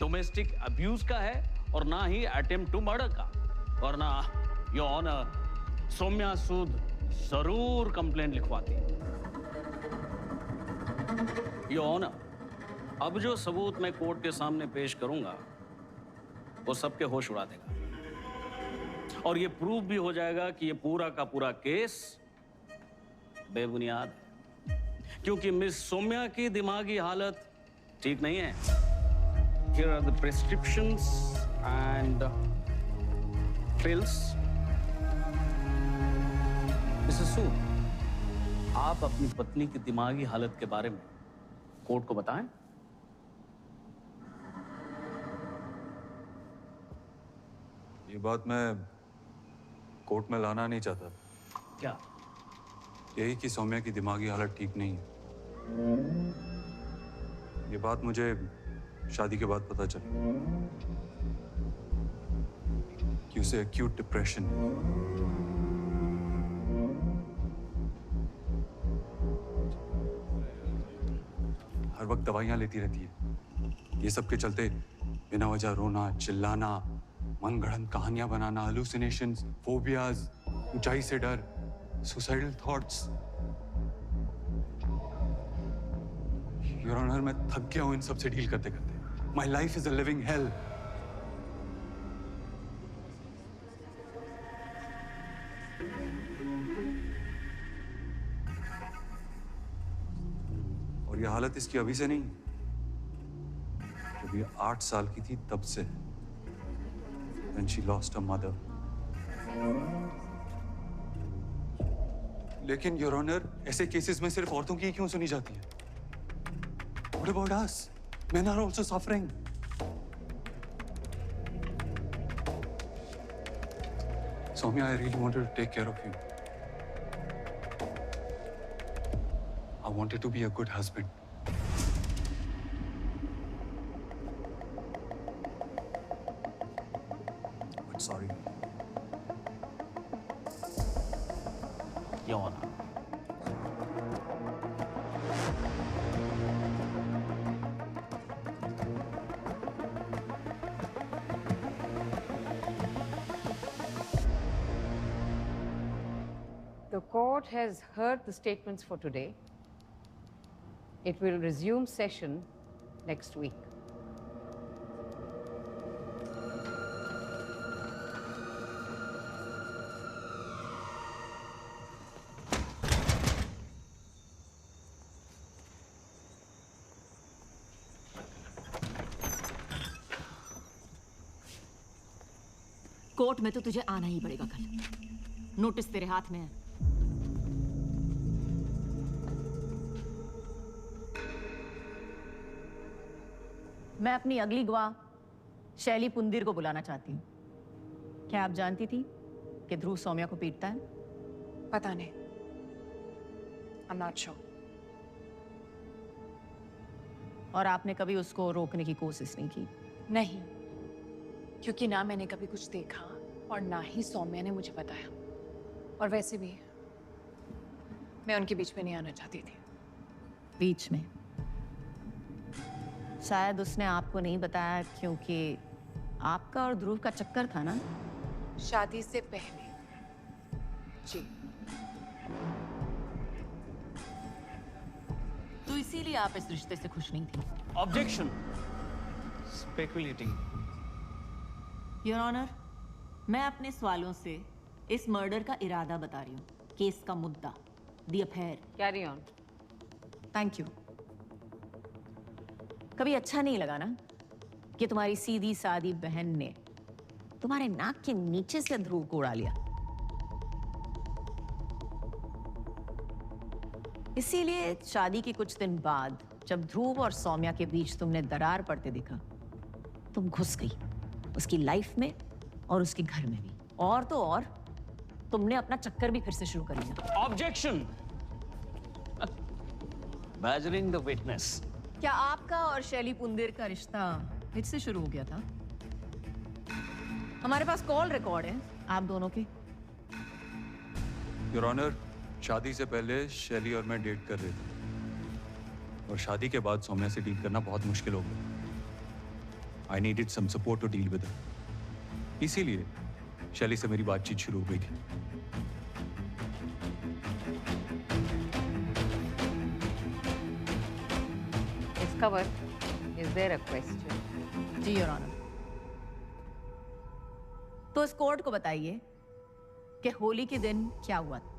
डोमेस्टिक अब्यूज का है और ना ही अटेम्प्ट टू मर्डर का, और ना योर ऑनर सौम्या सूद जरूर कंप्लेंट लिखवाती। योर ऑनर, अब जो सबूत मैं कोर्ट के सामने पेश करूंगा वो सबके होश उड़ा देगा और ये प्रूव भी हो जाएगा कि ये पूरा का पूरा केस बेबुनियाद है, क्योंकि मिस सौम्या की दिमागी हालत ठीक नहीं है। Here are the prescriptions and pills. Mrs Sood, आप अपनी पत्नी की दिमागी हालत के बारे में कोर्ट को बताएं। ये बात मैं कोर्ट में लाना नहीं चाहता। क्या? यही कि सौम्या की दिमागी हालत ठीक नहीं है। ये बात मुझे शादी के बाद पता चली कि उसे एक्यूट डिप्रेशन है। हर वक्त दवाइयां लेती रहती है। ये सब के चलते बिना वजह रोना, चिल्लाना, मनगढ़ंत कहानियां बनाना, हालुसिनेशंस, फोबियाज, ऊंचाई से डर, सुसाइडल थॉट्स। योर ऑनर, मैं थक गया हूं इन सब से डील करते करते। My life is a living hello. और ये हालत इसकी अभी से नहीं, जब ये 8 साल की थी तब से, when she lost her mother. लेकिन योर ऑनर, ऐसे केसेस में सिर्फ औरतों की क्यों सुनी जाती है? What about us? Men are also suffering. Soumya, I really wanted to take care of you. I wanted to be a good husband. But sorry. Your Honor. The court has heard the statements for today. It will resume session next week. Court में तो तुझे आना ही पड़ेगा कल। नोटिस तेरे हाथ में है। मैं अपनी अगली गवाह शैली पुंदिर को बुलाना चाहती हूँ। क्या आप जानती थी कि ध्रुव सौम्या को पीटता है? पता नहीं। I'm not sure. और आपने कभी उसको रोकने की कोशिश नहीं की? नहीं, क्योंकि ना मैंने कभी कुछ देखा और ना ही सौम्या ने मुझे बताया। और वैसे भी मैं उनके बीच में नहीं आना चाहती थी। बीच में? शायद उसने आपको नहीं बताया क्योंकि आपका और ध्रुव का चक्कर था ना? शादी से पहले। जी। तो इसीलिए आप इस रिश्ते से खुश नहीं थी? ऑब्जेक्शन। स्पेकुलेटिंग। योर ऑनर, मैं अपने सवालों से इस मर्डर का इरादा बता रही हूँ, केस का मुद्दा, the affair. Carry on. Thank you. कभी अच्छा नहीं लगा ना कि तुम्हारी सीधी सादी बहन ने तुम्हारे नाक के नीचे से ध्रुव को उड़ा लिया? इसीलिए शादी के कुछ दिन बाद जब ध्रुव और सौम्या के बीच तुमने दरार पड़ते देखा, तुम घुस गई उसकी लाइफ में और उसके घर में भी। और तो और तुमने अपना चक्कर भी फिर से शुरू कर लिया। ऑब्जेक्शन। Badgering the witness. क्या आपका और शैली पुंदेर का रिश्ता इससे शुरू हो गया था? हमारे पास कॉल रिकॉर्ड है आप दोनों के। योर ऑनर, शादी से पहले शैली और मैं डेट कर रहे थे और शादी के बाद सौम्या से डील करना बहुत मुश्किल हो गया। I needed some support to deal with her. इसीलिए शैली से मेरी बातचीत शुरू हो गई थी। Discover, is there a question? जी योर ऑनर। तो इस कोर्ट को बताइए कि होली के दिन क्या हुआ था।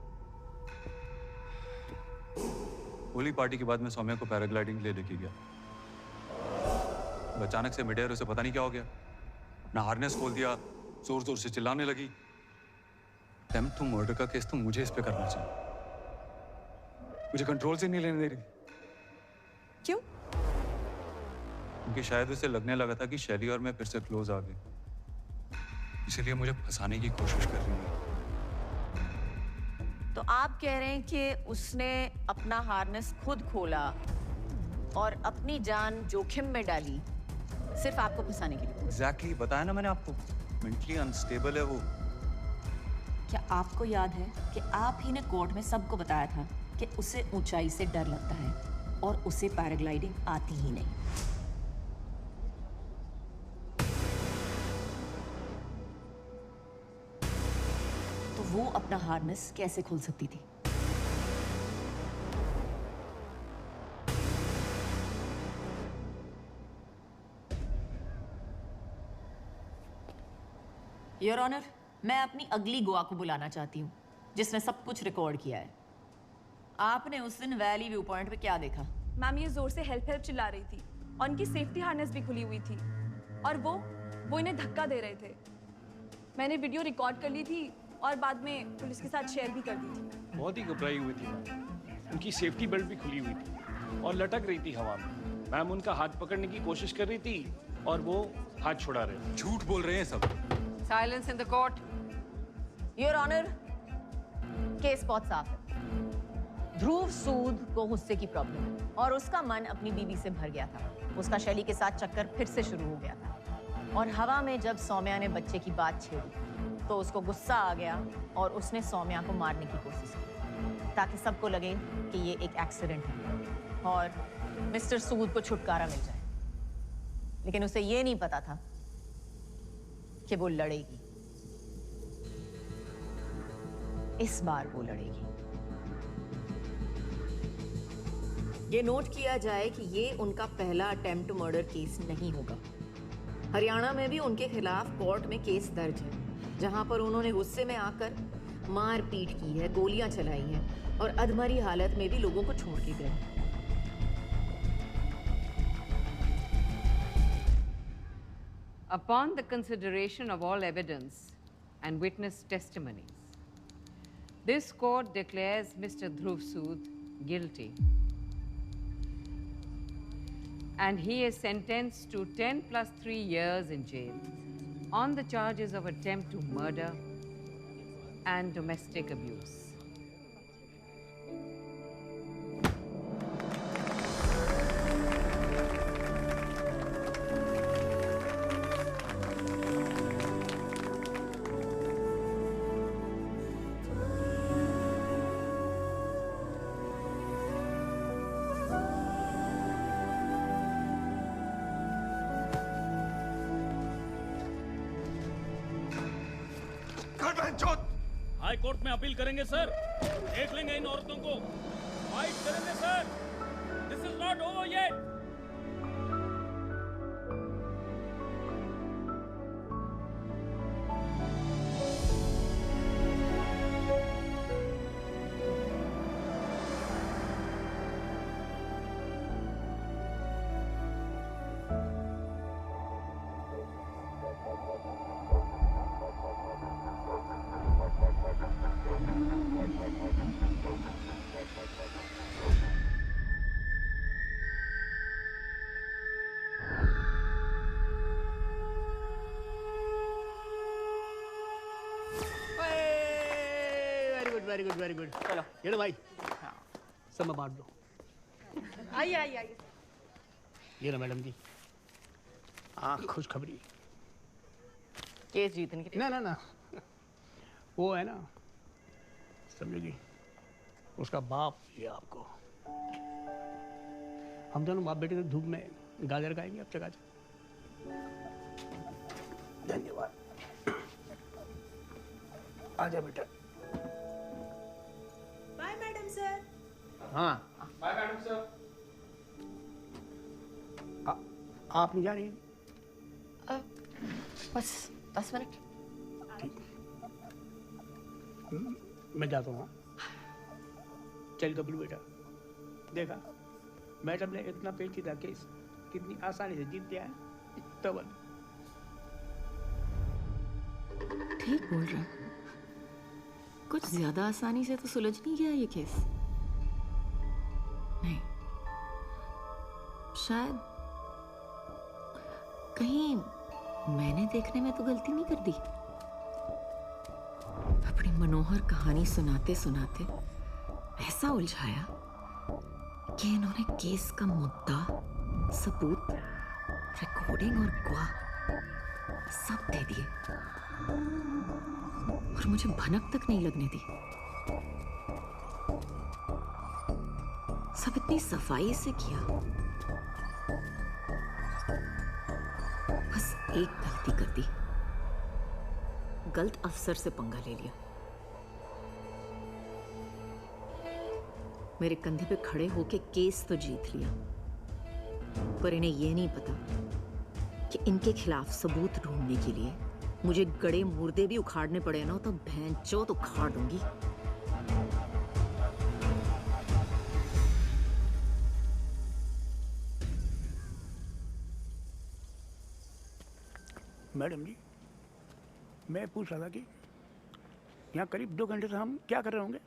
होली पार्टी के बाद मैं सौम्या को पैराग्लाइडिंग ले लेके गया। अचानक से मिडेयर उसे पता नहीं क्या हो गया, ना हार्नेस खोल दिया, जोर जोर से चिल्लाने लगी। अटेम्प्ट टू मर्डर का केस तो मुझे इस पे करना चाहिए। मुझे कंट्रोल से नहीं लेने दे रही। क्यों? क्योंकि शायद उसे लगने लगा था कि शैली और मैं फिर से क्लोज आ गए, इसलिए मुझे फंसाने की कोशिश कर रही है। तो आप कह रहे हैं कि उसने अपना हार्नेस खुद खोला और अपनी जान जोखिम में डाली सिर्फ आपको फंसाने के लिए? एग्जैक्टली, बताया ना मैंने आपको, मेंटली अनस्टेबल है वो। क्या आपको याद है कि आप ही ने कोर्ट में सबको बताया था कि उसे ऊंचाई से डर लगता है और उसे पैराग्लाइडिंग आती ही नहीं? तो वो अपना हार्नेस कैसे खोल सकती थी? योर ऑनर, मैं अपनी अगली गवाह को बुलाना चाहती हूँ जिसने सब कुछ रिकॉर्ड किया है। आपने उस दिन वैली व्यू पॉइंट पे क्या देखा? मैम ये जोर से हेल्प हेल्प चिल्ला रही थी और उनकी सेफ्टी हार्नेस भी खुली हुई थी और वो इन्हें धक्का दे रहे थे। मैंने वीडियो रिकॉर्ड कर ली थी और बाद में पुलिस के साथ शेयर भी कर दी थी। बहुत ही घबराई हुई थी मैम। उनकी सेफ्टी बेल्ट भी खुली हुई थी और लटक रही थी हवा में। मैम उनका हाथ पकड़ने की कोशिश कर रही थी और वो हाथ छुड़ा रहे थे। झूठ बोल रहे हैं सब। Silence in the court. Your honour, case बहुत साफ है। ध्रुव सूद को गुस्से की प्रॉब्लम है और उसका मन अपनी बीवी से भर गया था। उसका शैली के साथ चक्कर फिर से शुरू हो गया था और हवा में जब सौम्या ने बच्चे की बात छेड़ी तो उसको गुस्सा आ गया और उसने सौम्या को मारने की कोशिश की ताकि सबको लगे कि ये एक एक्सीडेंट है और मिस्टर सूद को छुटकारा मिल जाए। लेकिन उसे ये नहीं पता था कि वो लड़ेगी। इस बार वो लड़ेगी। ये नोट किया जाए कि ये उनका पहला अटेम्प्ट टू मर्डर केस नहीं होगा। हरियाणा में भी उनके खिलाफ कोर्ट में केस दर्ज है जहां पर उन्होंने गुस्से में आकर मारपीट की है, गोलियां चलाई हैं और अधमरी हालत में भी लोगों को छोड़ के गए। Upon the consideration of all evidence and witness testimonies, this court declares Mr. Dhruv Sood guilty. And he is sentenced to 10 plus 3 years in jail on the charges of attempt to murder and domestic abuse. High court में अपील करेंगे सर। देख लेंगे इन औरतों को। फाइट करेंगे sir. This is not over yet. Very good very good. चलो ये लो भाई, सब में बांट दो। आइए आइए आइए। ये ना मैडम जी, खुशखबरी। केस जीतने की? ना ना ना, वो है ना, समझोगी, उसका बाप ये आपको। हम दोनों बाप बेटे धूप में गाजर खाएंगे अब चका। धन्यवाद। आजा बेटा। Bye madam sir. हाँ बाय मैडम सर। आप नहीं जा रही? बस 10 मिनट। मैं जाता हूँ। चल कपिल बेटा, देखा मैडम ने इतना पेचीदा केस कितनी आसानी से जीत लिया है। तब ठीक बोल रहा, कुछ ज्यादा आसानी से तो सुलझ नहीं गया ये केस। नहीं, शायद कहीं मैंने देखने में तो गलती नहीं कर दी। अपनी मनोहर कहानी सुनाते सुनाते ऐसा उलझाया कि इन्होंने केस का मुद्दा, सबूत, रिकॉर्डिंग और गवाह सब दे दिए और मुझे भनक तक नहीं लगने दी। सब इतनी सफाई से किया, बस एक गलती कर दी, गलत अफसर से पंगा ले लिया। मेरे कंधे पे खड़े होके केस तो जीत लिया, पर इन्हें यह नहीं पता कि इनके खिलाफ सबूत ढूंढने के लिए मुझे गड़े मुर्दे भी उखाड़ने पड़े ना, तो भैंचोद उखाड़ दूंगी। मैडम जी, मैं पूछ रहा था कि यहाँ करीब 2 घंटे से हम क्या कर रहे होंगे?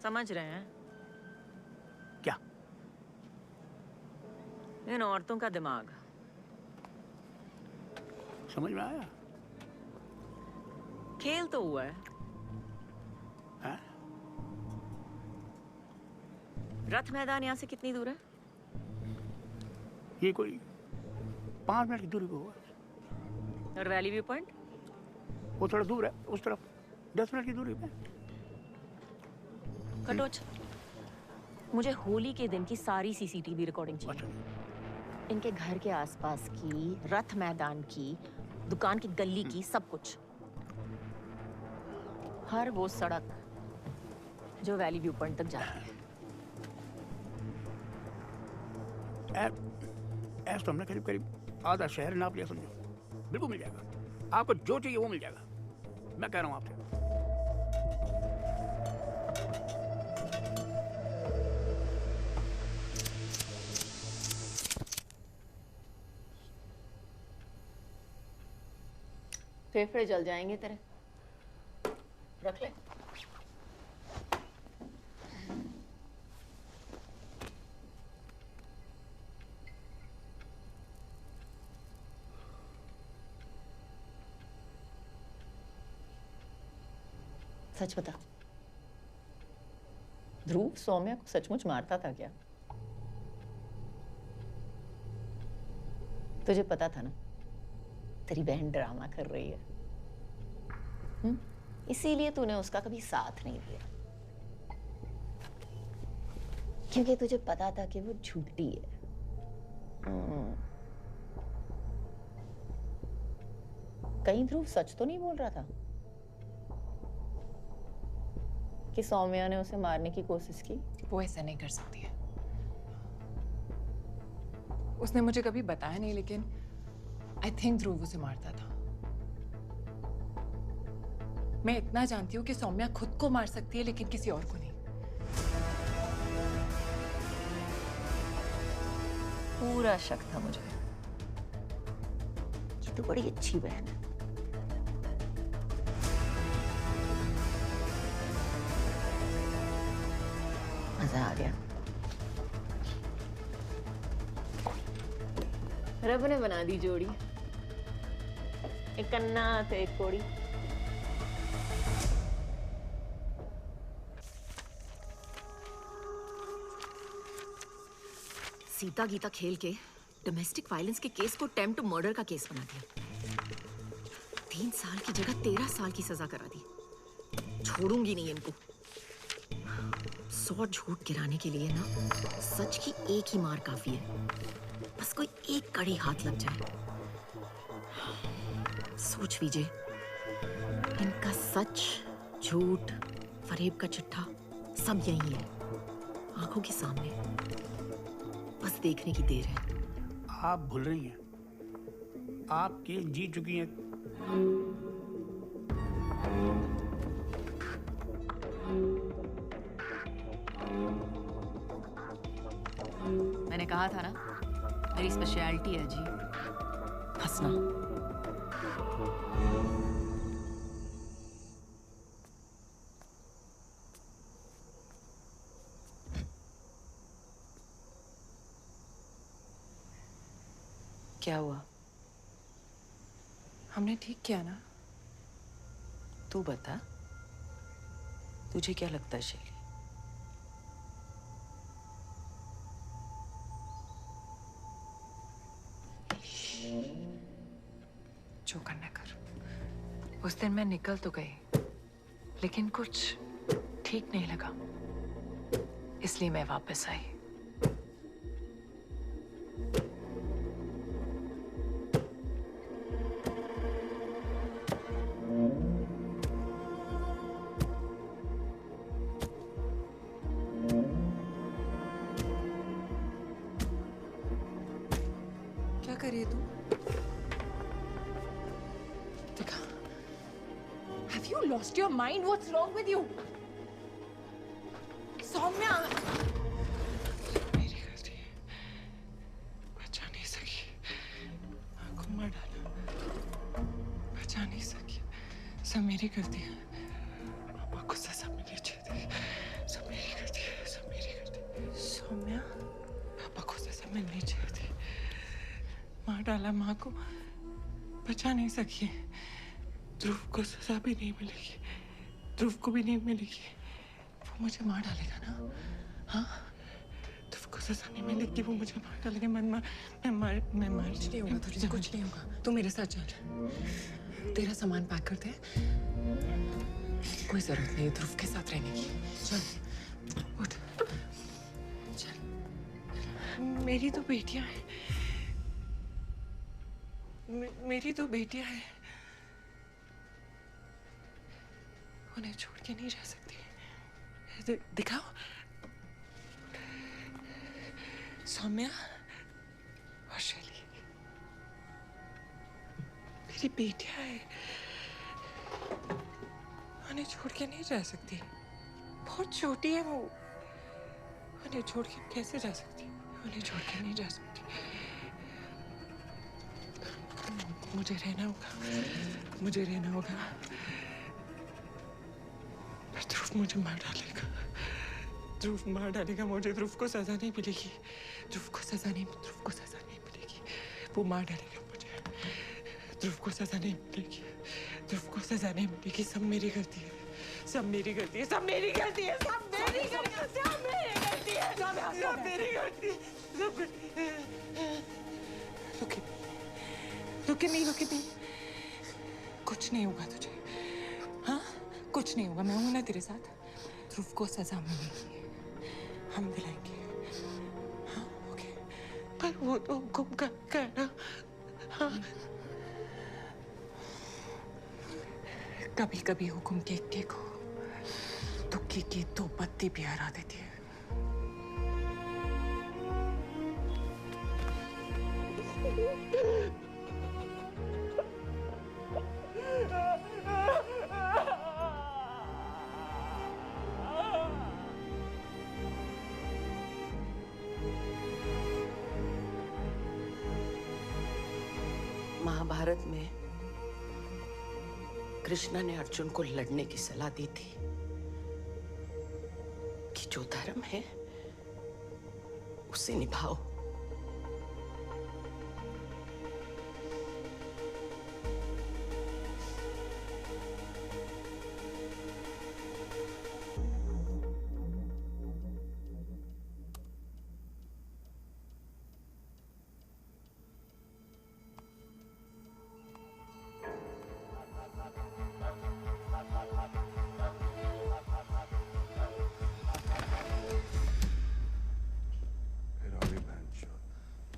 समझ रहे हैं क्या? इन औरतों का दिमाग। समझ में आया? खेल तो हुआ है। हाँ? रथ मैदान यहाँ से कितनी दूर है? ये कोई 5 मिनट की दूरी को हुआ। और वैली व्यू पॉइंट? वो थोड़ा दूर है, उस तरफ 10 मिनट की दूरी पे। कटोच, मुझे होली के दिन की सारी सीसीटीवी रिकॉर्डिंग चाहिए। इनके घर के आसपास की, रथ मैदान की, दुकान की गली की, सब कुछ। हर वो सड़क जो वैली व्यू पॉइंट तक जाती है। ऐसा तो हमने करीब करीब आधा शहर नाप लिया, समझो। बिल्कुल मिल जाएगा आपको, जो चाहिए वो मिल जाएगा। मैं कह रहा हूँ आपसे। फेफड़े जल जाएंगे तेरे, रख ले। सच बता, ध्रुव सौम्या को सचमुच मारता था क्या? तुझे पता था ना तेरी बहन ड्रामा कर रही है, इसीलिए तूने उसका कभी साथ नहीं दिया, क्योंकि तुझे पता था कि वो झूठी है। कहीं ध्रुव सच तो नहीं बोल रहा था कि सौम्या ने उसे मारने की कोशिश की? वो ऐसा नहीं कर सकती है। उसने मुझे कभी बताया नहीं, लेकिन आई थिंक ध्रुव उसे मारता था। मैं इतना जानती हूँ कि सौम्या खुद को मार सकती है, लेकिन किसी और को नहीं। पूरा शक था मुझे कि तू बड़ी अच्छी बहन है। मजा आ गया। रब ने बना दी जोड़ी, एक कन्ना तो एक कोड़ी। सीता गीता खेल के डोमेस्टिक वायलेंस के केस को अटेम्प्ट टू मर्डर का केस बना दिया। 3 साल की जगह 13 साल की सजा करा दी। छोड़ूंगी नहीं इनको। 100 झूठ गिराने के लिए ना सच की एक ही मार काफी है। बस कोई एक कड़ी हाथ लग जाए। सोच विजय, इनका सच, झूठ, फरेब का चिट्ठा सब यही है, आंखों के सामने। बस देखने की देर है। आप भूल रही हैं, आप केस जीत चुकी हैं। मैंने कहा था ना, मेरी स्पेशलिटी है जी, हंसना। क्या हुआ? हमने ठीक किया ना? तू बता, तुझे क्या लगता है शैली? जो करना कर। उस दिन मैं निकल तो गई, लेकिन कुछ ठीक नहीं लगा, इसलिए मैं वापस आई। क्या कर रही है तू? देखा, Have you lost your mind? What's wrong with you? Saumya, मेरी गलती है, बचा नहीं सकी, आंखों मार डाला, बचा नहीं सकी, सब मेरी गलती है। पापा को सजा मिलनी चाहिए, सब मेरी गलती है, सब मेरी गलती है। सौम्या, पापा को सजा मिलनी चाहिए थी, मार डाला माँ को, बचा नहीं सकी। ध्रुव को सजा भी नहीं मिलेगी, ध्रुव को भी नहीं मिलेगी, वो मुझे मार डालेगा ना? हाँ, ध्रुव को सजा नहीं मिलेगी, वो मुझे मार डालेगा। मैं मार कुछ नहीं होगा तुझे, कुछ नहीं होगा। तू मेरे साथ चल, तेरा सामान पैक करते हैं। कोई जरूरत नहीं है ध्रुव के साथ रहने की। चल, उठ, चल। मेरी तो बेटियां हैं, मेरी तो बेटियां हैं, उन्हें छोड़ के नहीं जा सकती। दिखाओ सौम्या और शैली, मेरी बेटियां हैं, उन्हें छोड़ के नहीं जा सकती। बहुत छोटी है वो, उन्हें छोड़ के कैसे जा सकती? उन्हें छोड़ के नहीं जा सकती। मुझे रहना होगा, मुझे रहना होगा। ध्रुव मुझे मार डालेगा, ध्रुव मार डालेगा मुझे। ध्रुव को सजा नहीं मिलेगी, ध्रुव को सजा नहीं मिलेगी, वो मार डालेगा मुझे। ध्रुव को सजा नहीं मिलेगी, ध्रुव को सजा नहीं मिलेगी। सब मेरी गलती है, सब मेरी गलती है, सब मेरी गलती है, सब मेरी गलती है, सब मेरी गलती है, सब मेरी गलती है, सब रुके नहीं, कुछ नहीं होगा तुझे। हाँ, कुछ नहीं होगा, मैं हूं ना तेरे साथ। ध्रुव को सजा मिलेगी, हम दिलाएंगे। हाँ, ओके। पर वो तो हुक्म का ना। हाँ, कभी कभी हुक्म के को तुक्की की 2 पत्ती भी हरा देती है। महाभारत में कृष्णा ने अर्जुन को लड़ने की सलाह दी थी कि जो धर्म है उसे निभाओ।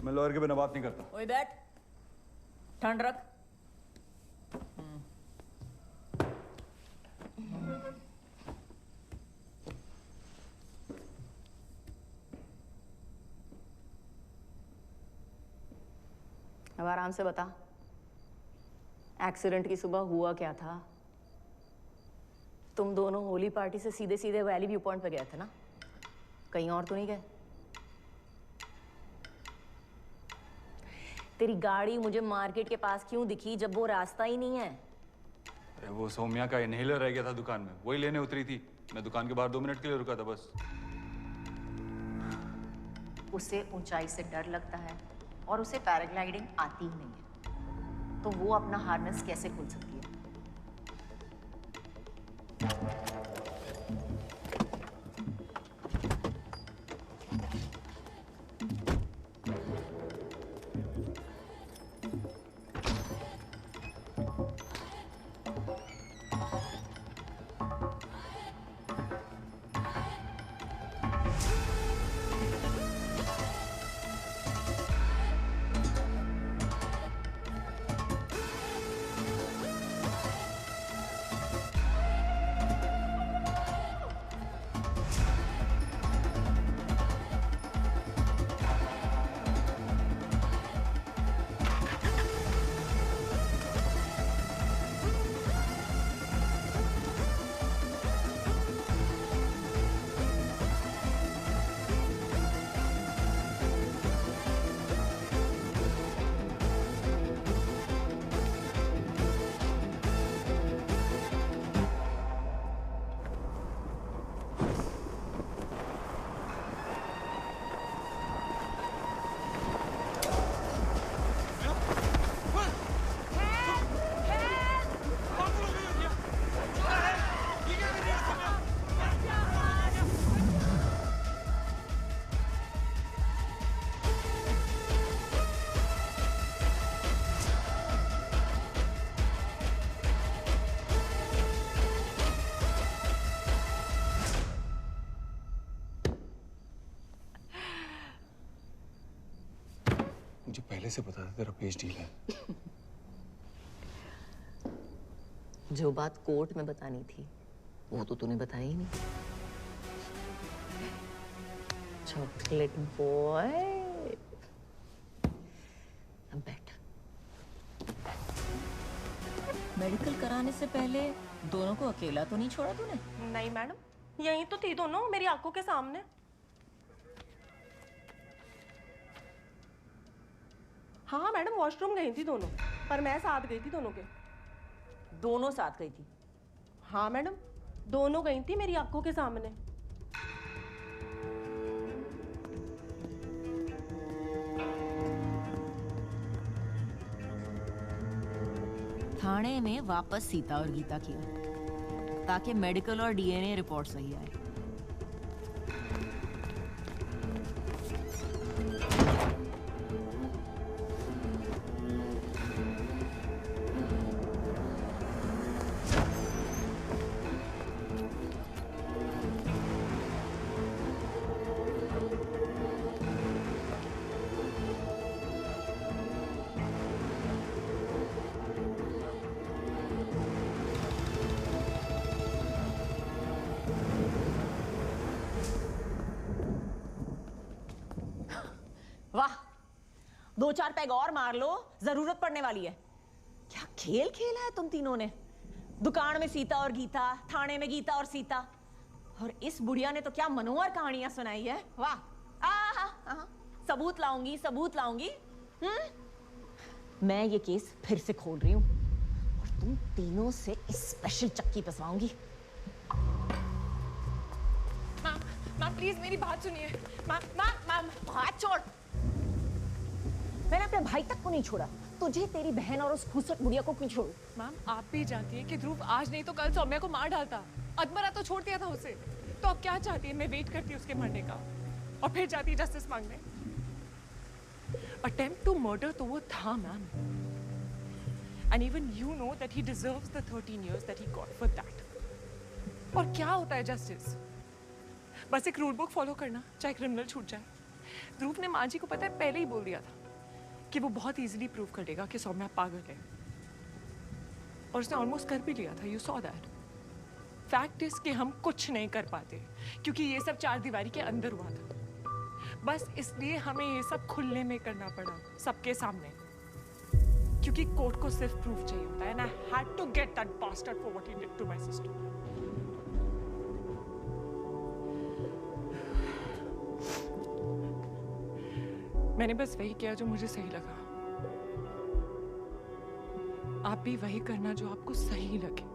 मैं लॉयर के बिना बात नहीं करता। ओए बैठ, ठंड रख। अब आराम से बता, एक्सीडेंट की सुबह हुआ क्या था? तुम दोनों होली पार्टी से सीधे सीधे वैली व्यू पॉइंट पे गए थे ना? कहीं और तो नहीं गए? तेरी गाड़ी मुझे मार्केट के पास क्यों दिखी जब वो रास्ता ही नहीं है? अरे वो सौम्या का इनहेलर रह गया था दुकान में, वही लेने उतरी थी। मैं दुकान के बाहर 2 मिनट के लिए रुका था बस। उसे ऊंचाई से डर लगता है और उसे पैराग्लाइडिंग आती ही नहीं है, तो वो अपना हार्नेस कैसे खोल सकती है? मुझे पहले से पता था तेरा पेज डील है। जो बात कोर्ट में बतानी थी वो तो तूने बताई ही नहीं। चॉकलेट बॉय, अब बैठ। मेडिकल कराने से पहले दोनों को अकेला तो नहीं छोड़ा तूने? नहीं मैडम, यहीं तो थी दोनों मेरी आंखों के सामने। हाँ मैडम, वॉशरूम गई थी दोनों, पर मैं साथ गई थी दोनों के। दोनों साथ गई थी? हाँ मैडम, दोनों गई थी मेरी आंखों के सामने। थाने में वापस सीता और गीता किया ताकि मेडिकल और डीएनए रिपोर्ट सही आए। वाह, 2-4 पैग और मार लो, जरूरत पड़ने वाली है। क्या खेल खेला है तुम तीनों ने? दुकान में सीता और गीता, थाने में गीता और सीता, और इस बुढ़िया ने तो क्या मनोहर कहानियां सुनाई है। वाह, सबूत लाऊंगी, सबूत लाऊंगी। मैं ये केस फिर से खोल रही हूँ और तुम तीनों से स्पेशल चक्की पिसवाऊंगी। मैम प्लीज मेरी बात सुनिए। मैम हाथ छोड़। मैंने अपने भाई तक को नहीं छोड़ा, तुझे तेरी बहन और उस खूबसूरत बुढ़िया को क्यों छोड़ू? मैम आप भी जानती हैं कि ध्रुव आज नहीं तो कल सौम्या को मार डालता। अदमरा तो छोड़ दिया था उसे, तो अब क्या चाहती है? मैं वेट करती उसके मरने का और फिर जाती जस्टिस मांगने। अटेम्प्ट टू मर्डर तो वो था ma'am, and even you know that he deserves the 13 years that he got for that. और क्या होता है जस्टिस? बस एक रूल बुक फॉलो करना, चाहे क्रिमिनल छूट जाए। ध्रुव ने माँ जी को पता है पहले ही बोल दिया था कि वो बहुत इजीली प्रूव कर देगा कि सौम्या पागल है, और उसने ऑलमोस्ट कर भी लिया था। You saw that. Fact is कि हम कुछ नहीं कर पाते क्योंकि ये सब चार दीवारी के अंदर हुआ था। बस इसलिए हमें ये सब खुले में करना पड़ा, सबके सामने, क्योंकि कोर्ट को सिर्फ प्रूफ चाहिए होता है। And I had to get that bastard for what he did to my sister. मैंने बस वही किया जो मुझे सही लगा। आप भी वही करना जो आपको सही लगे।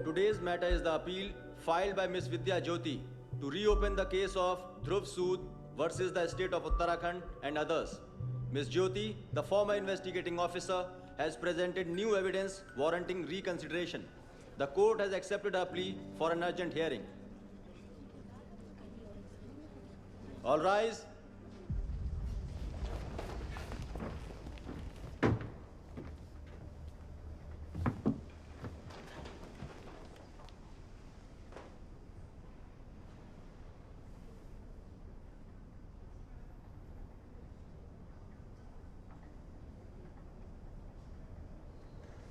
Today's matter is the appeal filed by Ms. Vidya Jyoti to reopen the case of Dhruv Sood versus the state of Uttarakhand and others. Ms. Jyoti, the former investigating officer, has presented new evidence warranting reconsideration. The court has accepted her plea for an urgent hearing. All rise.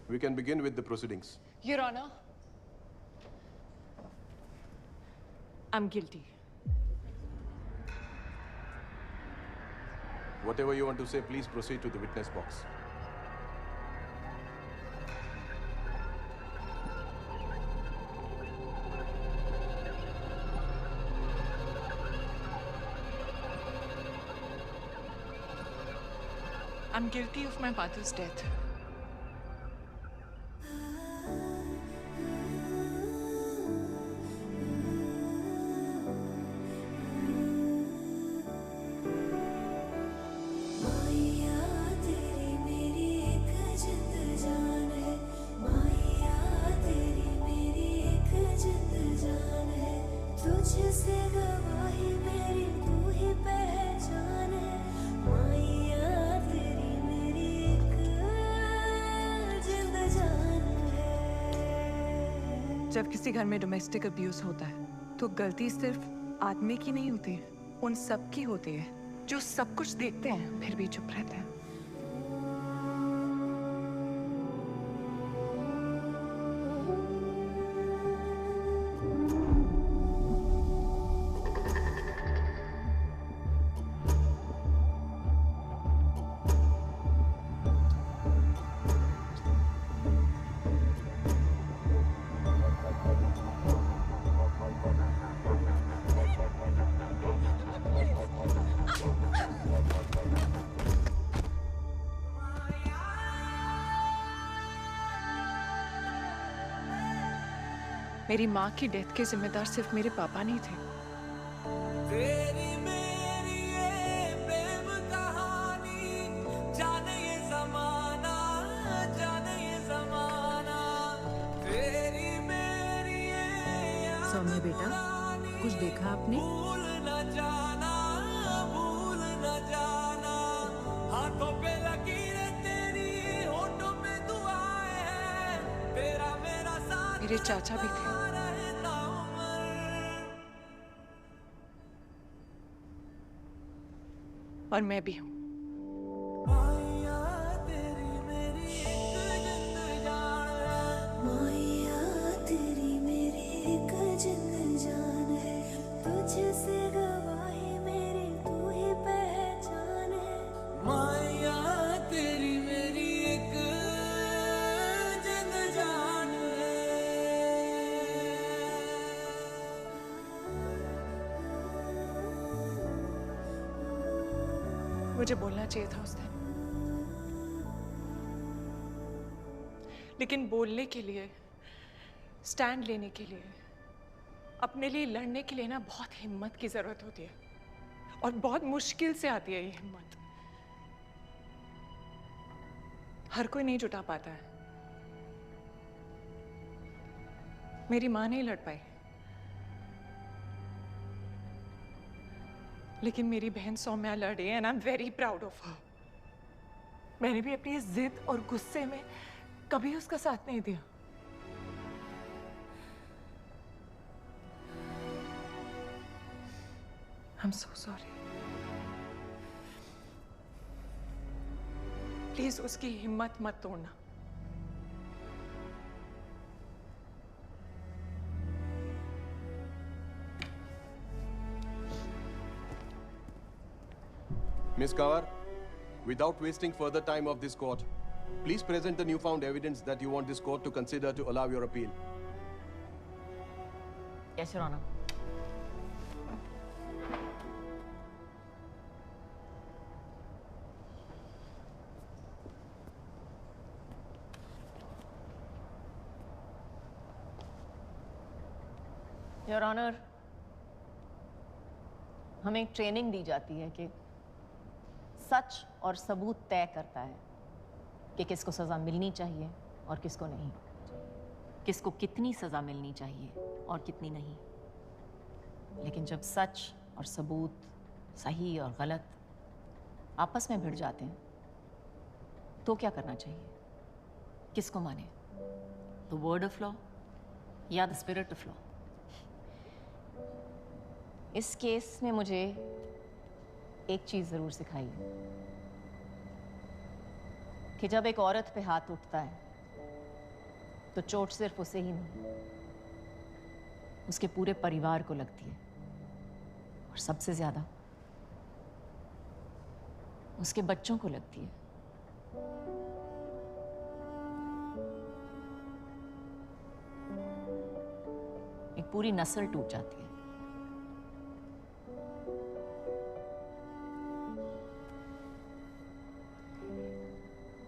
We can begin with the proceedings. Your Honor, I'm guilty. Whatever you want to say, please proceed to the witness box. I'm guilty of my father's death. जब किसी घर में डोमेस्टिक अब्यूज होता है तो गलती सिर्फ आदमी की नहीं होती, उन सब की होती है जो सब कुछ देखते हैं फिर भी चुप रहते हैं। मेरी माँ की डेथ के जिम्मेदार सिर्फ मेरे पापा नहीं थे। तेरी मेरी ये प्रेम कहानी, जाने ये जमाना, जाने ये जमाना, तेरी मेरी ये सौम्या बेटा, कुछ देखा आपने? भूल न जाना, भूल न जाना, हाथों पे लकीरें तेरी, होठों पे दुआएं हैं, तेरा मेरा साथ। मेरे चाचा भी थे। और मैं भी हूँ। मुझे बोलना चाहिए था उस दिन, लेकिन बोलने के लिए, स्टैंड लेने के लिए, अपने लिए लड़ने के लिए ना बहुत हिम्मत की जरूरत होती है, और बहुत मुश्किल से आती है ये हिम्मत। हर कोई नहीं जुटा पाता है। मेरी माँ नहीं लड़ पाई, लेकिन मेरी बहन सौम्या लड़ी and I am very proud of her. मैंने भी अपनी इस जिद और गुस्से में कभी उसका साथ नहीं दिया। I'm so sorry. प्लीज उसकी हिम्मत मत तोड़ना। Miss Kawar, without wasting further time of this court, please present the newfound evidence that you want this court to consider to allow your appeal. Yes, Your Honor. Your honour, हमें एक ट्रेनिंग दी जाती है कि सच और सबूत तय करता है कि किसको सज़ा मिलनी चाहिए और किसको नहीं, किसको कितनी सज़ा मिलनी चाहिए और कितनी नहीं। लेकिन जब सच और सबूत, सही और गलत आपस में भिड़ जाते हैं तो क्या करना चाहिए? किसको माने? द वर्ड ऑफ लॉ या द स्पिरिट ऑफ लॉ? इस केस में मुझे एक चीज जरूर सिखाई है कि जब एक औरत पे हाथ उठता है तो चोट सिर्फ उसे ही नहीं, उसके पूरे परिवार को लगती है, और सबसे ज्यादा उसके बच्चों को लगती है। एक पूरी नस्ल टूट जाती है।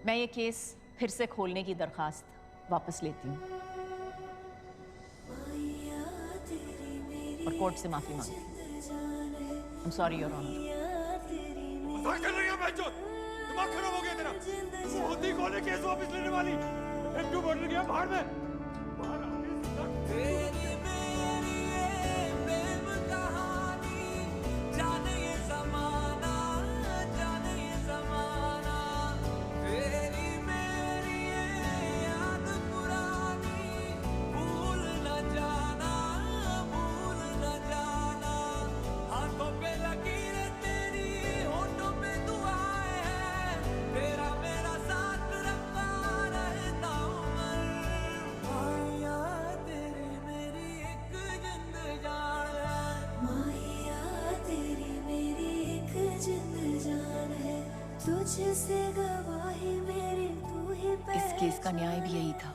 मैं ये केस फिर से खोलने की दरखास्त वापस लेती हूँ और कोर्ट से माफी मांगती हूँ। I'm sorry, Your Honor. मजाक कर रही है बच्चों? दिमाग खराब हो गया तेरा? होती कौन है केस वापस लेने वाली? एक क्यों बढ़ गया बाहर में? इस केस का न्याय भी यही था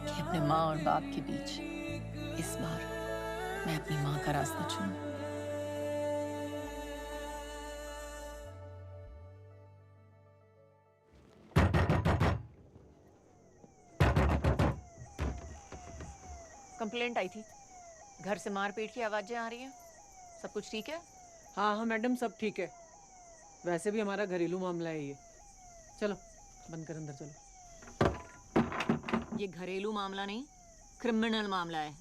कि अपने माँ और बाप के बीच इस बार मैं अपनी माँ का रास्ता चुनूं। कंप्लेंट आई थी, घर से मारपीट की आवाजें आ रही हैं। सब कुछ ठीक है? हाँ हाँ मैडम, सब ठीक है। वैसे भी हमारा घरेलू मामला है ये। चलो बंद कर, अंदर चलो। ये घरेलू मामला नहीं, क्रिमिनल मामला है।